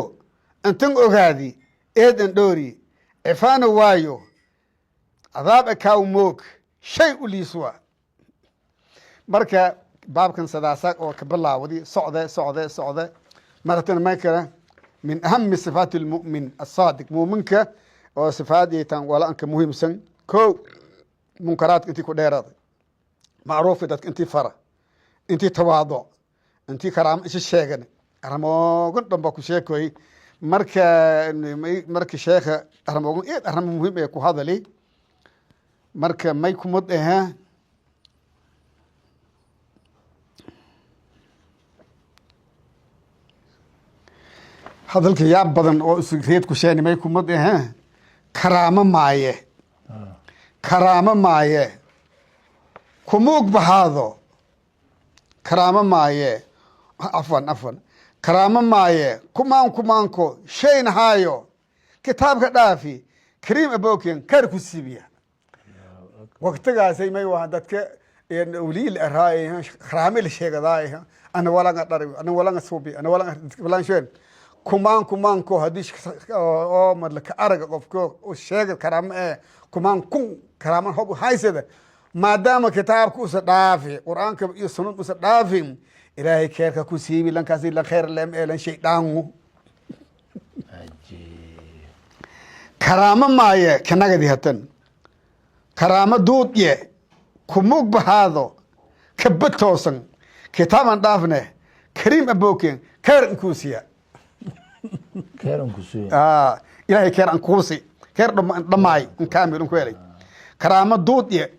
intan ogaadi eedan dhoori cifaana waayo cadaab akaaw moog shay u liiswa marka baabkan sadaasa oo ka bilaawdi socde maratan may kale min ahami sifaat almu'min asaadiq muuminka oo sifaadiytan walaanka muhiimsan ko munkaraadka intii ku dheeraada macruufka dadka intii fara intii tawaado intii karaamo isha sheegan armoogan dhan baa ku sheekoy marka sheekha armoogan eed aramo muhiim ee ku hadali marka may kumad ahaa hadalka yaab badan oo isreed ku sheeni may kumad ahaa karaamo maaye kumuug bahaado karaamo maaye afwan karaamo maaye kumaanko shayn haayo kitaabka dhaafi kariim abooken kar ku siibiya waqtigaasay may waa dadka awliil araay karaamil sheegadaay ana walanga dhari ana walanga suubi ana walanga balanshen kumaanko hadii oo marka araga qofko oo sheega karaamo ee kumaan kun karaamo hob haysada maadaama kitaabku usa dhaafi quraanka iyo sunnada usa dhaafin ilaahay keerka ku siibi lankaasi la kheer leem eelan shaydaangu karaamo maaye kanagadi hatan karaamo duudye kumug bahaado kabatoosan kitaaban dhaafne kariim abooken keer inkuusiya ilaahay keer ankuusi keer dhamaay inkaamil inku helay karaamo duudye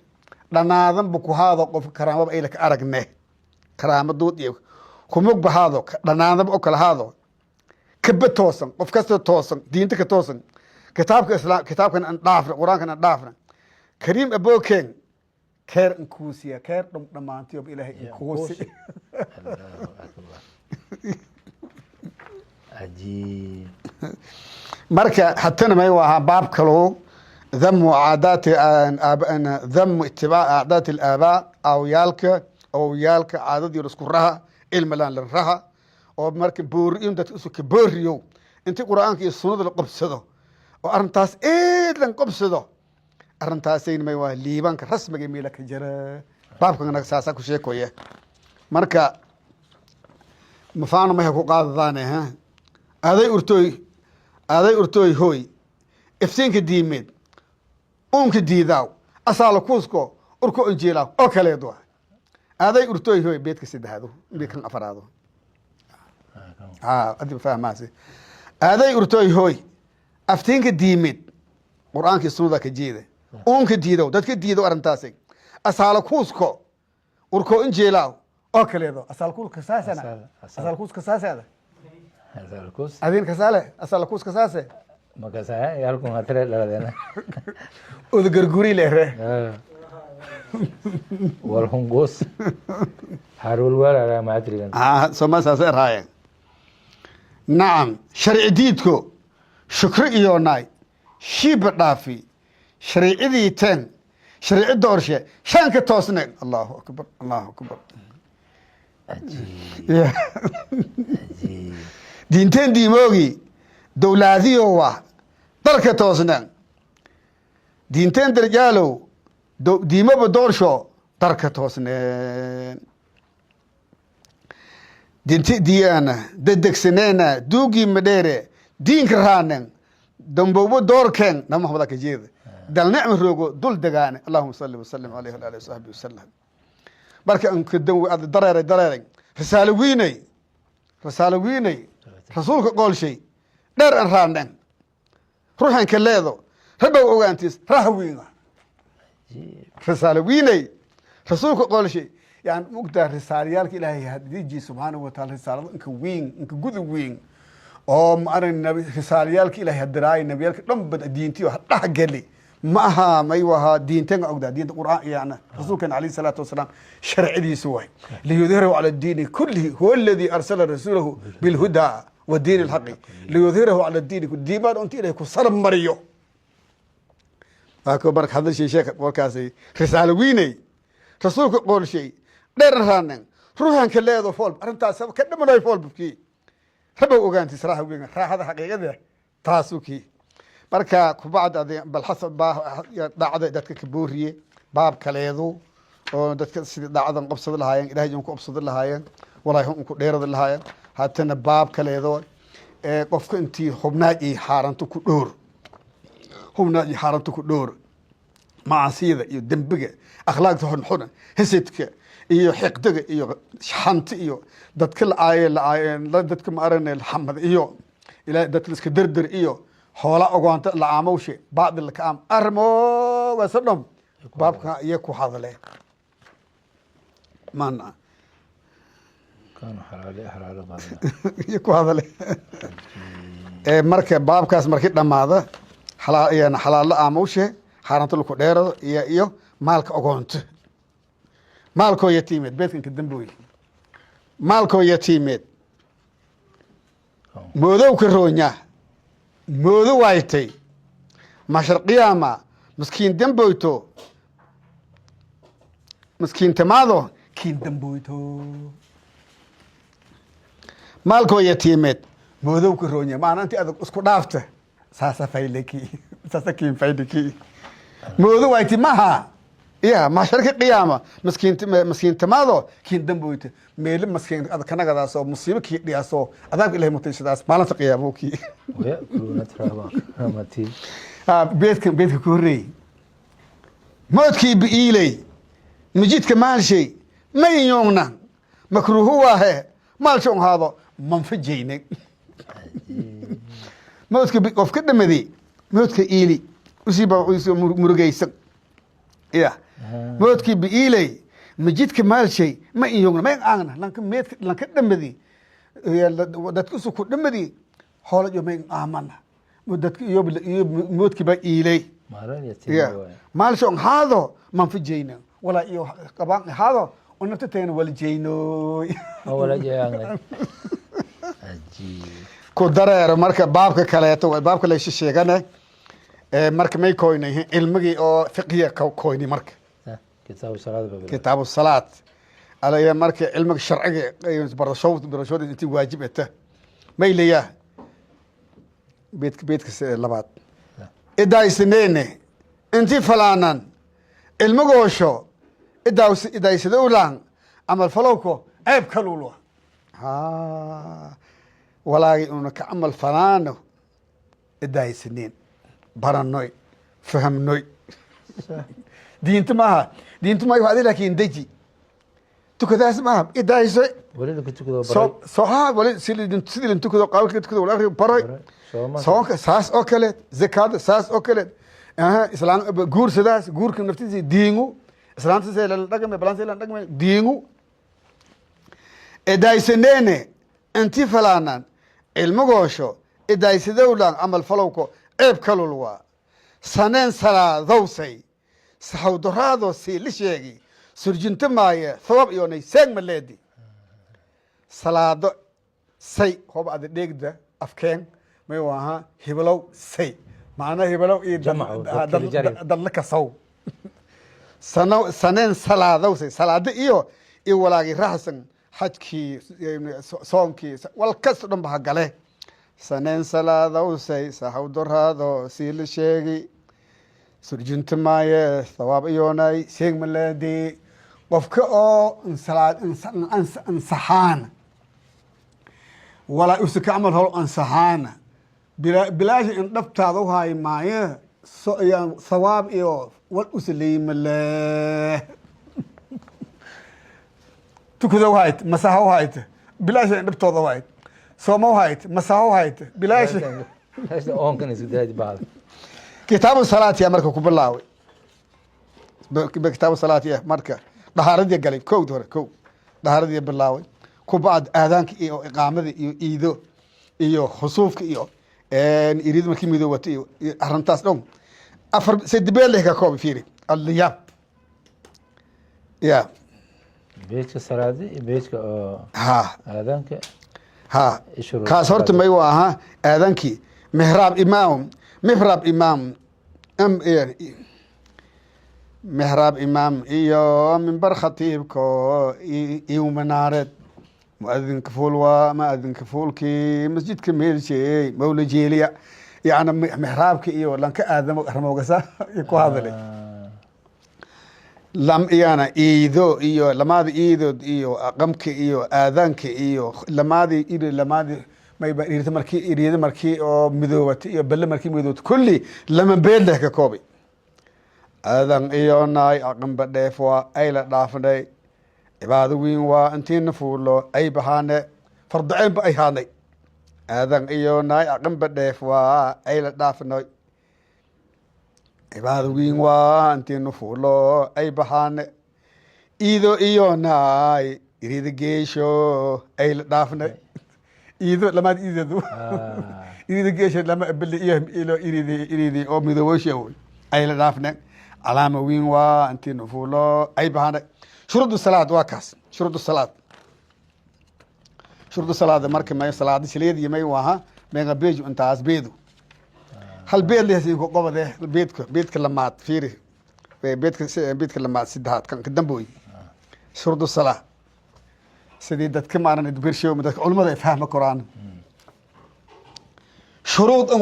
dhanaadan bu ku haado qof karaamaba ayla ka aragne karaamo duudye kumug bahaado dhanaadaba oo kala haado kaba toosan qof kasta toosan diinta ka toosan kitaabka islaam kitaabkan aan dhaafna quraankan aan dhaafna kariim abooken keer inkuusiya keer dhamaantiyo ilaahay inkuusi marka hatana may waa baab kalo dhamu aadaati dhamu itibaa aadaati al-aabaa awyaalka caadadii isku raha ilmalan la raha oo marka booriin dadka isu ka booriyo intii quraanka iyo sunnada la qabsado oo arintaas eedlan qabsado arintaasayna may waa liibanka rasmiga meela ka jira baabkan saasa ku sheekoye marka mafaano ma ku qaadadaane aaday urtooy hooy iftiinka diimeed uunka diidaaw asaalo kuusko urko injiilaaw oo kaleedu aaday urtooy hooy beedka saddexaado beedkan afaraado adib fahmaasi aaday urtooy hooy aftiinka diimeed quraanka sunnada ka jeeda uunka diidaw dadka diido arintaasay asaalo kuusko urko injiilaaw oo kaleedu asaal kuuska saasana asaal kuuska saasada adin kasale asal kus kasase makasa yalkun hatre dhaladena udgarguri lehre wal hungos harul wala ma adrigan soma saasay raayeen nacam sharci diidko shukri iyo naay shiiba dhaafi sharcidii teen sharci doorshe shanka toosneen allahu akbar diinteen diimoogi dowlaadiyo waa dalka toosneen diinteen darjaalow diimoba doorsho dalka toosneen dinti diyaana dedegsaneena duugii madheere diinka raanen dambobo doorkeen nama hamada ka jeeda dal nicma roogo dul degaane allahuma salli wasallim alayhi wa alihi wasahbihi wasallam marka an kadan dareeray risaalo wiinay rasuulka qoolshay dheer an raanen ruuxan ka leedo rabow ogaantiis raha wiina risaalo wiinay rasuulka qoolshay يعني مقدار رساليالك إلهي هديجي سبحانه وتعالى رسالة إنك وين إنك جود وين أو ما أنا النبي رساليالك إلهي هدراي نبيالك لم بد دينتي وحتى حقلي معها ما يوها دينتين أو دين القرآن يعني رسول كان عليه الصلاة والسلام شرع دي سوى ليظهره على الدين كله هو الذي أرسل رسوله بالهدى والدين الحق ليظهره على الدين كله ديما أنت إليه كسر مريو أكو برك هذا الشيء شيخ وركاسي رسالة ويني رسولك قول شيء دير رانن روحان كليدو فول arrintaas ka dhimanay fool bukii rabo ogaanti saraha weyn raaxada xaqiiqada taasuki marka ku baad bal xasab daacada dadka ka booriye baab kaleedo oo dadka sidii daacadan qabsad lahaayeen ilaahay ku qabsad lahaayeen walaahi ku dheerad lahaayeen haatana baab kaleedo ee qofka intii xubnaaji xaarantu ku dhoor macaasiyada iyo dembiga akhlaaqda xun hasidka iyo xiqdiga iyo xanta iyo dadka dadka ma aragna xamad iyo ila dadka iska darder iyo xoola ogoonta la aamowshe baadil ka am armo wasadum baabka iyo ku hadale maana كانوا حلال iyo ku hadale marka baabkaas markii dhamaada xalaal la aamowshe xaaranta ku dheerado iyo maalka ogoonta maalkoo yatiimeed beedkan ka damboy maalkoo yatiimeed moodow ka roonya moodo waaytay mashar qiyaama miskiin damboyto miskiin tamaado kiin damboyto maalkoo yatiimeed moodow ka roonya maananti adag isku dhaafta saasa fayleki saasa kiin faydeki moodo wayti maha يا ما شركة قيامة مسكين تماذو كين دمبويت ميل مسكين هذا كنا قداس أو مصيبة كي دياسو هذاك اللي متيش داس ما لنا قيامه كي ويأكلون ترابا رمتي بيتك كوري موت كي بإيلي مجيت كمال شيء ما يومنا مكروه هو هي مال شون هذا منفجينك موت كي بقف كده مذي موت كي إيلي وسيبا مرجيسك يا موتكي بإيلي مجيتك مال شيء ما يومنا ما يعانا لكن دمدي دتكسو كل دمدي حول يومين آمنا مدتك موتكي بإيلي مال شو هذا ما في جينا ولا كبان هذا ونفتين ولا جينو ولا جينا كودرة مركب بابك كلاته بابك ليش شيء marka may koynay ilmigi oo fiqiya koyni marka kitaab salaad alaya marka ilmiga sharciga barashada intii waajib ah may leeyahay beedka labaad idaaysaneen intii falaanan ilmigoosho idaaysada ulaan amal falowko ceeb kalulo walaagi una ka amal falaano idaaysaneen برانوي فهمنوي دينت ما يفعل لكن دجي تكذا اسمها إذا يسوي ولد كتكذا صح ولد سيل تكذا قال كتكذا ولا براي صوك ساس أكلت زكاة ساس أكلت إسلام جور سداس جور كم نفتي دينو إسلام سيل الرقم بلانس سيل الرقم دينو إذا يسنين أنتي فلانا المجوشو إذا يسدولان عمل فلوكو ceeb kalul waa saneen salaadowsay sahawdaraadoo sii la sheegi surjinta maaye thawab iyoonay seeg ma leedi salaado say hoba ada dheegda afkeen may waaha hibalow say macnaa hibalow iyo dadla kasaw saneen salaadowsay salaado iyo walaagi raxsan xajkii soonkii wal kasto dhan ba ha gale saneen salaadowsay sahawdaraadoo sii la sheegi surjinta maaye thawaab iyoonay seeg ma leedi qofka oo ansaxaana walaa usa ka camal holo ansaxaana bilaasha in dhabtaada u haayo maaye thawaab iyo wal usa leeyimale tukada u hayt masaha u hayt bilaasha in dhabtooda u hayt sooma u hayt masaha u hayt bilaasha kitaabu salaatiya marka ku bilaaway kitaabu salaatiya marka dhahaaradii galay kowd hore kow dhahaaradii bilaaway ku bacd aadaanka iyo iqaamada iyo iido iyo khusuufka iyo iriid markii midoobata iyo arrintaas dhan afar sadibeel leh ka koob fiiri alliyaab ya beejka salaadi iyo beejka oo aadaanka kaas horta may u ahaa aadaankii mihraab imaam mihraab imaam iyo mimbar khatiibko iyo manaareed muadinka fuul waa muadinka fuulkii masjidka meelsheey mawla jeeliya yani mihraabka iyo lanka aadamo ramowgasa ku hadalay lam iyana iido iyo lamaada iidood iyo aqamka iyo aadaanka iyo lamaadi mayba iriida markii oo midoobata iyo balle markii midoobata kulli lama beel leh ka koobay aadan iyo naay aqamba dheef waa ay la dhaafnay cibaado weyn waa intiina fuulo ay bahaane fardaceynba ay haanay aadan iyo naay aqamba dheef waa ay la dhaafnay cibaado weyn waa intiina fuulo ay bahaane iido iyo naay iriida geesho ay la dhaafnay iido lamaad iidadu iriida geesho lama bali iyo iriidi oo midoobosha ay la dhaafnay calaama weyn waa intiina fuulo ay bahaane shuruud salaad waa kaas shuruud salaad marka may salaad shileed may waha meega beeju intaas beedu hal beed leeyahay ko qobade beedka lamaad fiiri beedka lamaad sidaad kan damboy shuruud salaad sidii dadka maaran birshow dadka culimada ay fahma quraan shuruud an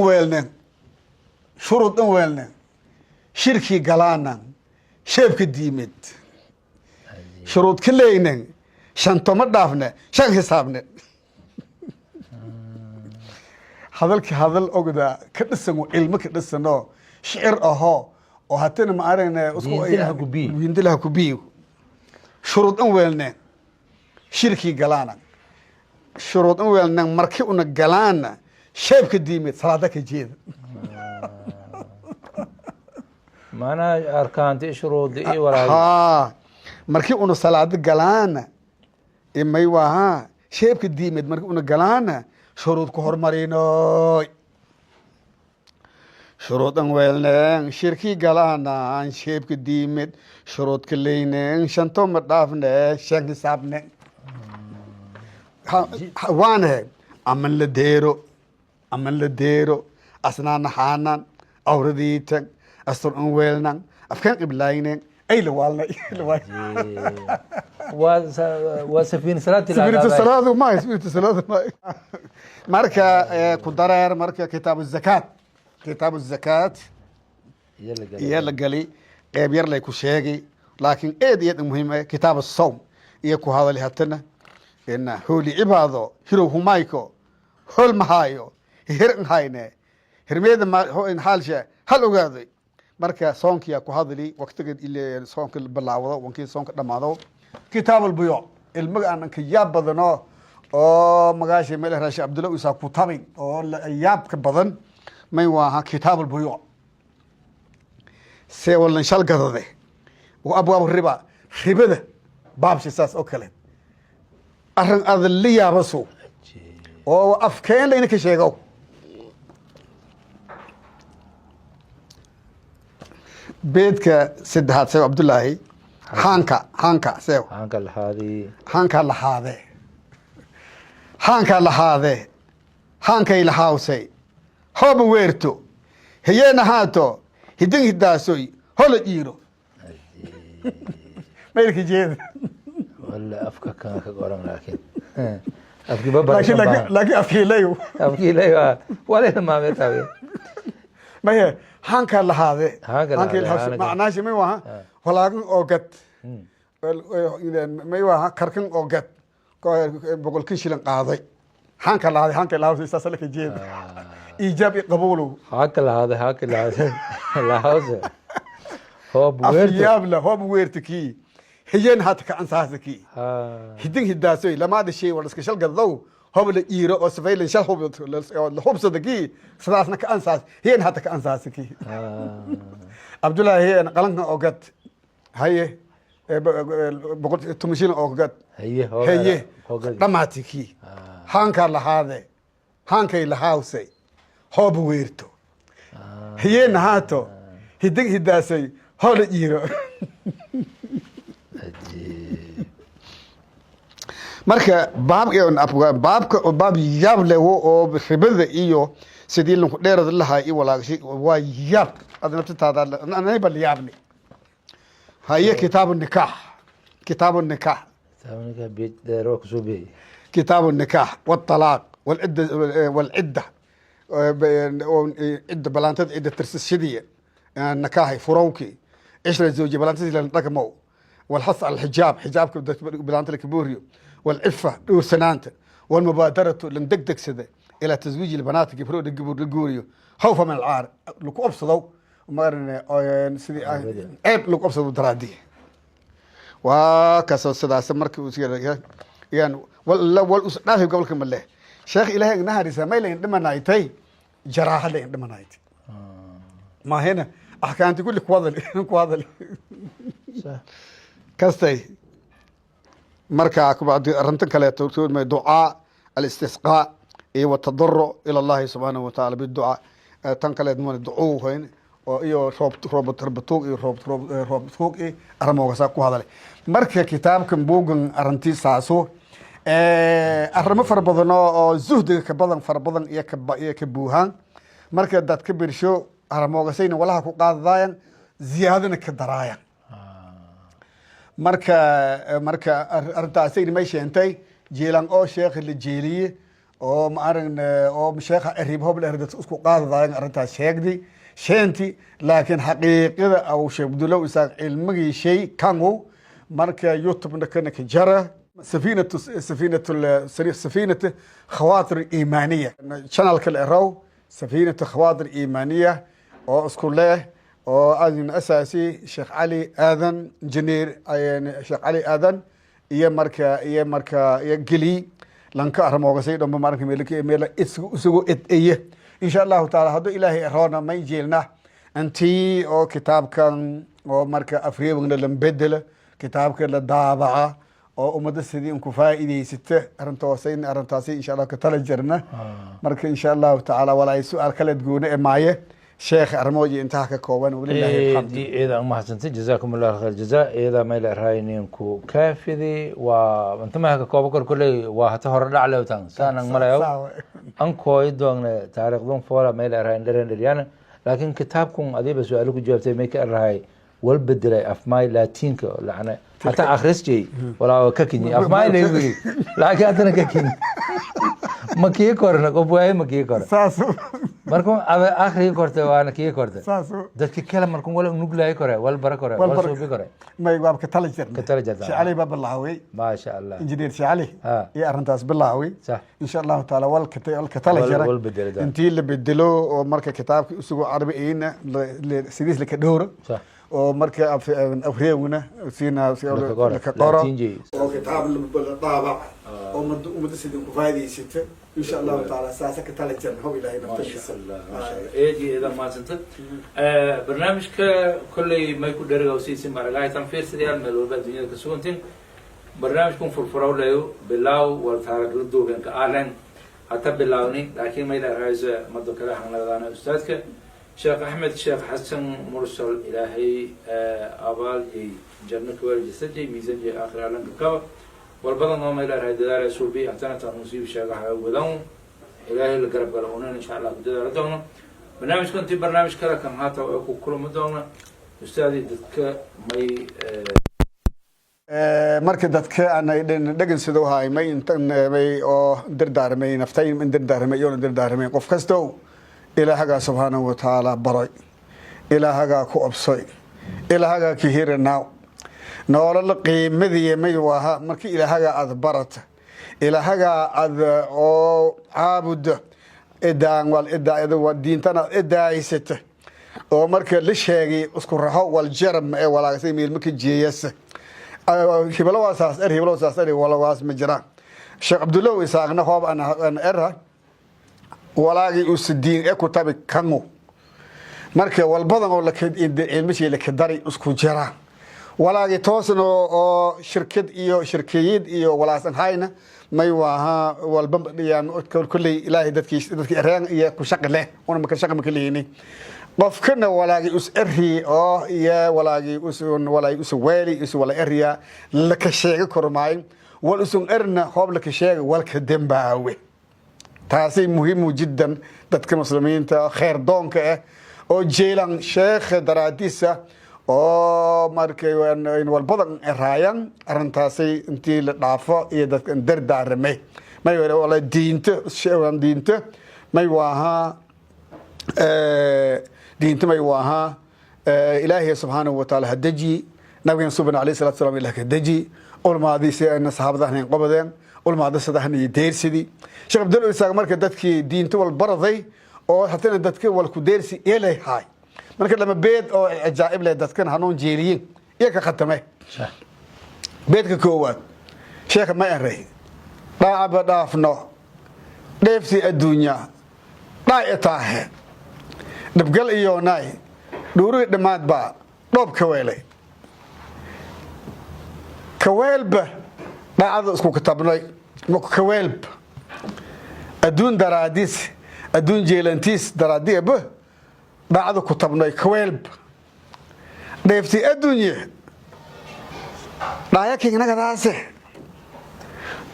weelnen shirki galaana sheebka diimid shuruud ka leeynen shanto ma dhaafne shan xisaabne hadal ogda ka dhisan cilmo ka dhisano shicir ahoo oo hatana ma aragna windilaha ku biyo shuruud an weelnen shirki galaana shuruud an weelnen markii una galaana sheebka diimid salaada ka jeeda maanaa arkaanti shuruudi iyo walaal markii una salaado galaana may waha sheebka diimid markii una galaana shuruud ku hormarinoy shuruud an weelnen shirki galaana sheebka diimid shuruud ka leynen shanto ma dhaafne shan hisaabne waanahe aman la deero asnaana xaanan awradiitan astur an weelnan afkaan qiblaynen ay la waalnay waa safiin salaati salaadu marka ku dareer marka kitaabu zakaat iyo la gali qeyb yar lay ku sheegay laakiin eed iyo muhiim ah kitaabu sawm iyo ku hadal hatana ina hooli cibaado hirow humayko hol mahayo hir hayne hirmeeda ma in halsha hal ogaaday marka soonkiya ku hadli waqtiga ilaa soonka bilaawdo wankii soonka dhamaado kitaabul buyu ilmaga aan ka yaab badano oo magaashay meel raashin Abdullah Isa ku tabay oo yaab ka badan may waa kitaabul buyu see wallan shal gadade oo abwaab ribada baabshi saas oo kale arrin adli yaabaso oo afkeen layna ka sheego بيتك سد هاد سيو عبد الله هانكا سيو هانكا لهذه هانكا لهذا هانكا لهذا هانكا لهاوسي هوب ويرتو هي نهاتو هدين هداسوي هول جيرو ما يلك جيد ولا أفكا كان كقولهم لكن أفكي بابا لكن أفكي ليو أفكي ليو ولا ما بيتابع ما هي هانكا لهذا هانكا لهاوسي معناه شيء ما هو ولكن أوقات ما هو كركن أوقات بقول كيشلن قاضي هانكا لهذا هانكا لهاوسي استسلك جيد إيجابي قبوله هاك لهذا لهذا هو بويرت أفياب له هو بويرتكي هي نهاتك أنساسكي هدين هداسوي لما هذا الشيء ولا سكشل قضوا هو بالإيرو أو سفيل شل هو الحب صدقي صدقنا كأنساس هي نهاتك أنساسكي عبد الله هي قلنا أوقات هي بقول تمشين أوقات هي رماتكي هانكا لهذا هانكا لهاوسي هو بويرتو هي نهاتو هدين هداسوي هو الإيرو marka baab yaab leh oo khibada iyo sidii lagu dheerad lahaa iyo walaashay waa yaab adna taada anay bal yaab leh haye kitaab النكاح بيت ديرو كسوبي كتاب النكاح والطلاق والعدة عدة بلانتد عدة ترسشدية النكاح فروكي عشرة زوجي بلانتد لنقمو والحث على الحجاب حجابك بلانت الكبوريو والعفة دور سنانته والمبادرة لندقدق سده إلى تزويج البنات يفرو الجبوريو خوفا من العار لكو أبصدوا ومارن سيدي عيب لكو أبصدوا درادي وكسر سدا سمرك وسير يعني والأسناه قبل كم الله شيخ إلهي نهار سمايل عندما نايتي جراحة عندما نايتي ما هنا أحكام تقول لك واضل كاستي مركا بعد رنتن كلا تقول دعاء الاستسقاء والتضرع الى الله سبحانه وتعالى بالدعاء تنكلا دمون الدعوه هين iyo roob tarbatoog armoogasaa ku hadalay marka kitaabkan buugan arintiisaaso arrimo fara badan oo zuhdiga ka badan fara badan iyo ka buuhaan marka dad ka birsho armoogasayna walaha ku qaadayaan ziyaadana ka daraayan marka arintaasayna may sheentay jeelan oo sheekh la jeeliye oo ma aran oo sheekha ariib hob la ardad isku qaadayaan arintaas sheegdi sheenti laakiin xaqiiqada aw sheegdulow isaaq ilmigi shay kangu marka youtube kana ka jara سفينة خواطر إيمانية channel كل إراو سفينة خواطر إيمانية أو اسكوله أو أذن أساسي شيخ علي آذن انجينير يعني شيخ آذن يا مركا يا جلي لانكا رموغسي دم مارك ملكي ميلا اسغو إيه إن شاء الله تعالى هذا إلهي إرانا ما يجيلنا أنتي أو كتاب كان أو مركا أفريق لم بدل كتاب كلا دابعة oo umada sidii ku faa'iideysata arintaasi insha Allah ka tala jirna marka insha Allah taala walaay su'aal kala gooni ee maaye sheekh armooji inta ka kooban walillahi alhamdu eeda ma hasanti jazakumullahu khair jazaa eeda ma ila raaynin ku kaafidi wa inta ma ka kooban kulay waa hata hor dhaclay tan saanan malayo an kooy doona taariikhdun foola ma ila raayn dheereen laakiin kitaabkun adiba su'aal ku jawaabtay ma ka raay wal bedelay afmaay laatinka lacana حتى أخرجتي ولا ككني أفماي ليه لكن أنا ككني ما كيه كورنا كوباي ما كيه كور ساسو مركم آخر كورته وأنا كيه كورته ساسو ده كلام مركم ولا نقول كوره ولا برا كوره ولا سو بكوره ما يقاب كتلجر شعلي باب اللهوي ما شاء الله إنجنير شعلي يا أرنتاس باللهوي صح إن شاء الله تعالى والكتلجر أنتي اللي بدلو ومركه كتاب سوق عربيين لسيديس لكدور صح ومركا أفريقنا فينا لك قرا وكتاب الطابع ومدرسة كفاية ستة إن شاء الله تعالى ساسة كتالة هو إلهي نفتش ما شاء الله إيه إذا ما سنت برنامج كل ما يكون درجة وسيسي مرجعي تنفير سريع من الوضع الدنيا كسونتين برنامجكم فرفراو له بلاو والتارك ردو بينك أعلن حتى بلاوني لكن ما إلى هذا مدة كلام عن هذا أستاذك شيخ أحمد شيخ حسن مرسل إلهي أبال جنة والجي سجي ميزان جي آخر عالم كاو والبضن وما إلى هاي دلالة سوربي اعتنت نصيب شيخ ودون إلهي القرب قالونا إن شاء الله بدأ ردونا برنامج كنت برنامج كلا كان هاتا وأكو كل مدونا أستاذي دتك مي marka dadka aan dhagan sidoo hay may intan may oo dardaarmay naftay in dardaarmay iyo dardaarmay qof kasto ilaahaga subhanahu wa ta'ala baray ilaahaga ku absay ilaahaga ki hirnaa nolol qiimadii may waha markii ilaahaga aad barata ilaahaga aad oo caabud idaan wal idaayada waa diintana idaayisata oo marka la sheegay isku raxo wal jaram ee walaasay meel markii jeeyasa هبلو أساس هبلو أساس ولا واس مجرى الشيخ عبد الله يساقنا هو أنا أرها ولاقي أسدين أكو تابع كانو مركب والبضن ولا كد المشي لك داري أسكو جرى ولاقي توصل أو شركة إيو شركيد إيو ولا سن هاينا ما يواها والبم يعني كل إلهي دتك إرهان إياكو شغله وأنا ما كان شغل مكليني qofkana walaagi us erhi oo ya walaagi us wali us wala eriya la ka sheego kormaay wal usun erna hoob la ka sheego wal ka dambaawe taasi muhiim jiddan dadka muslimiinta khair doonka ah oo jeelan sheekh daraadisa oo markay in wal badan eraayan arintaasi intii la dhaafo iyo dadka dardaarmay may wala diinta may waaha diinta may waaha ilaahay subhanahu wa ta'ala hadaji nabiga subhanahu alayhi salatu wasallam ilaahay hadaji ulmaadiisi ay saxaabadahan qabadeen ulmaadasadahan iyo deersidi sheekh abdul isaaq marka dadkii diinta wal baraday oo hataa dadkii wal ku deersi ilaahay hay marka lama beed oo ajaa'ib leh dadkan hanuun jeeliyeen iyo ka khatamay beedka koowaad sheekh ma aray dhaaba dhaafno dheefsi adduunya dhaayataahe dhabgal iyo naay dhuuri dhamaad ba dhoob ka weelay ka weelba dhaacada isku katabnay ma ka weelba adduun daraadis adduun jeelantiis daraadiba dhaacada ku tabnay ka weelba dheefti adduunye dhaaya kiinagadaase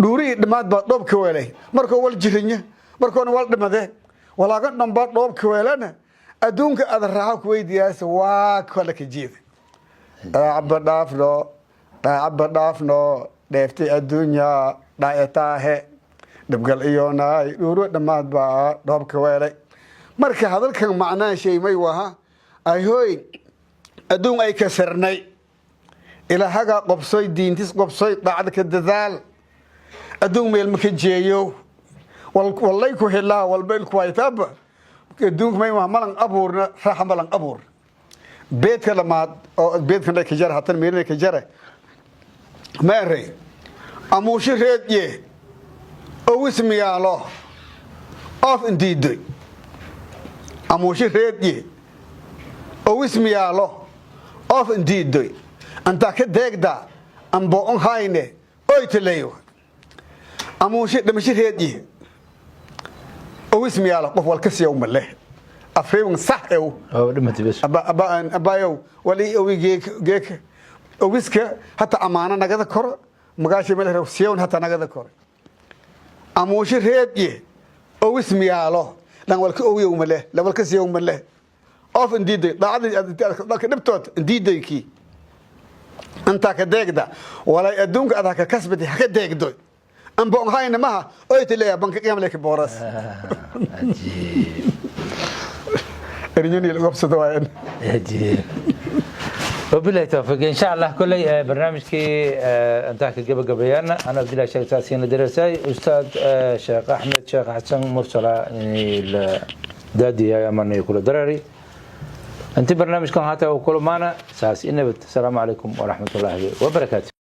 dhuuri dhamaad ba dhoob ka weelay markoo wal jirinya markoo wal dhimade walaaga dhamba dhoob ka weelana adduunka aad raaxo ku weydiyaas waa kala ka jeed abba dhaafno dheeftay adduunya dhaayataahe dhabgal iyo naay dhuuro dhamaad baa dhoob ka weelay marka hadalkan macnaa shay may waha ay hooy adduun ay ka sarnay ilaahaga qobsoy diintis qobsoy dhaacda ka dadaal adduun meel ma ka jeeyo wallahi ku helaa walbeel ku aytaaba adduunka may malan abuurna raaxa malan abuur beedka lamaad oo beedkan ay ka jar hatan meelay ka jare ma aray amuushi reedye oo ismiyaalo of indiiday amuushi reedye oo ismiyaalo of indiiday anta ka deegda ambo on hayne oy teleeyo amuushi dhamashi reedye oo ismiyaalo qof wal ka siyo malee afreewan sax oo dhimati bas abayo wali oo geek oo wiska hata amaana nagada kor magaashi meel reew siyo hata nagada kor amuushi reedye oo ismiyaalo lan wal ka oo malee la wal ka siyo malee of indiiday dhaacada dhibtood indiidayki anta ka deegda wala adduunka aad ka kasbadi ka deegdo أم بون هاي نمها أيت ليه بنك قيام لك بورس رجوني الوقت دوائن وبالله توفيق إن شاء الله كل برنامج كي أنتهك قبل قبيانا أنا عبد الله شيخ تاسين الدرسي أستاذ شيخ أحمد شيخ حسن مرسلة دادي يا من يقول دراري أنت برنامج كان هذا وكل معنا ساس النبت السلام عليكم ورحمة الله وبركاته.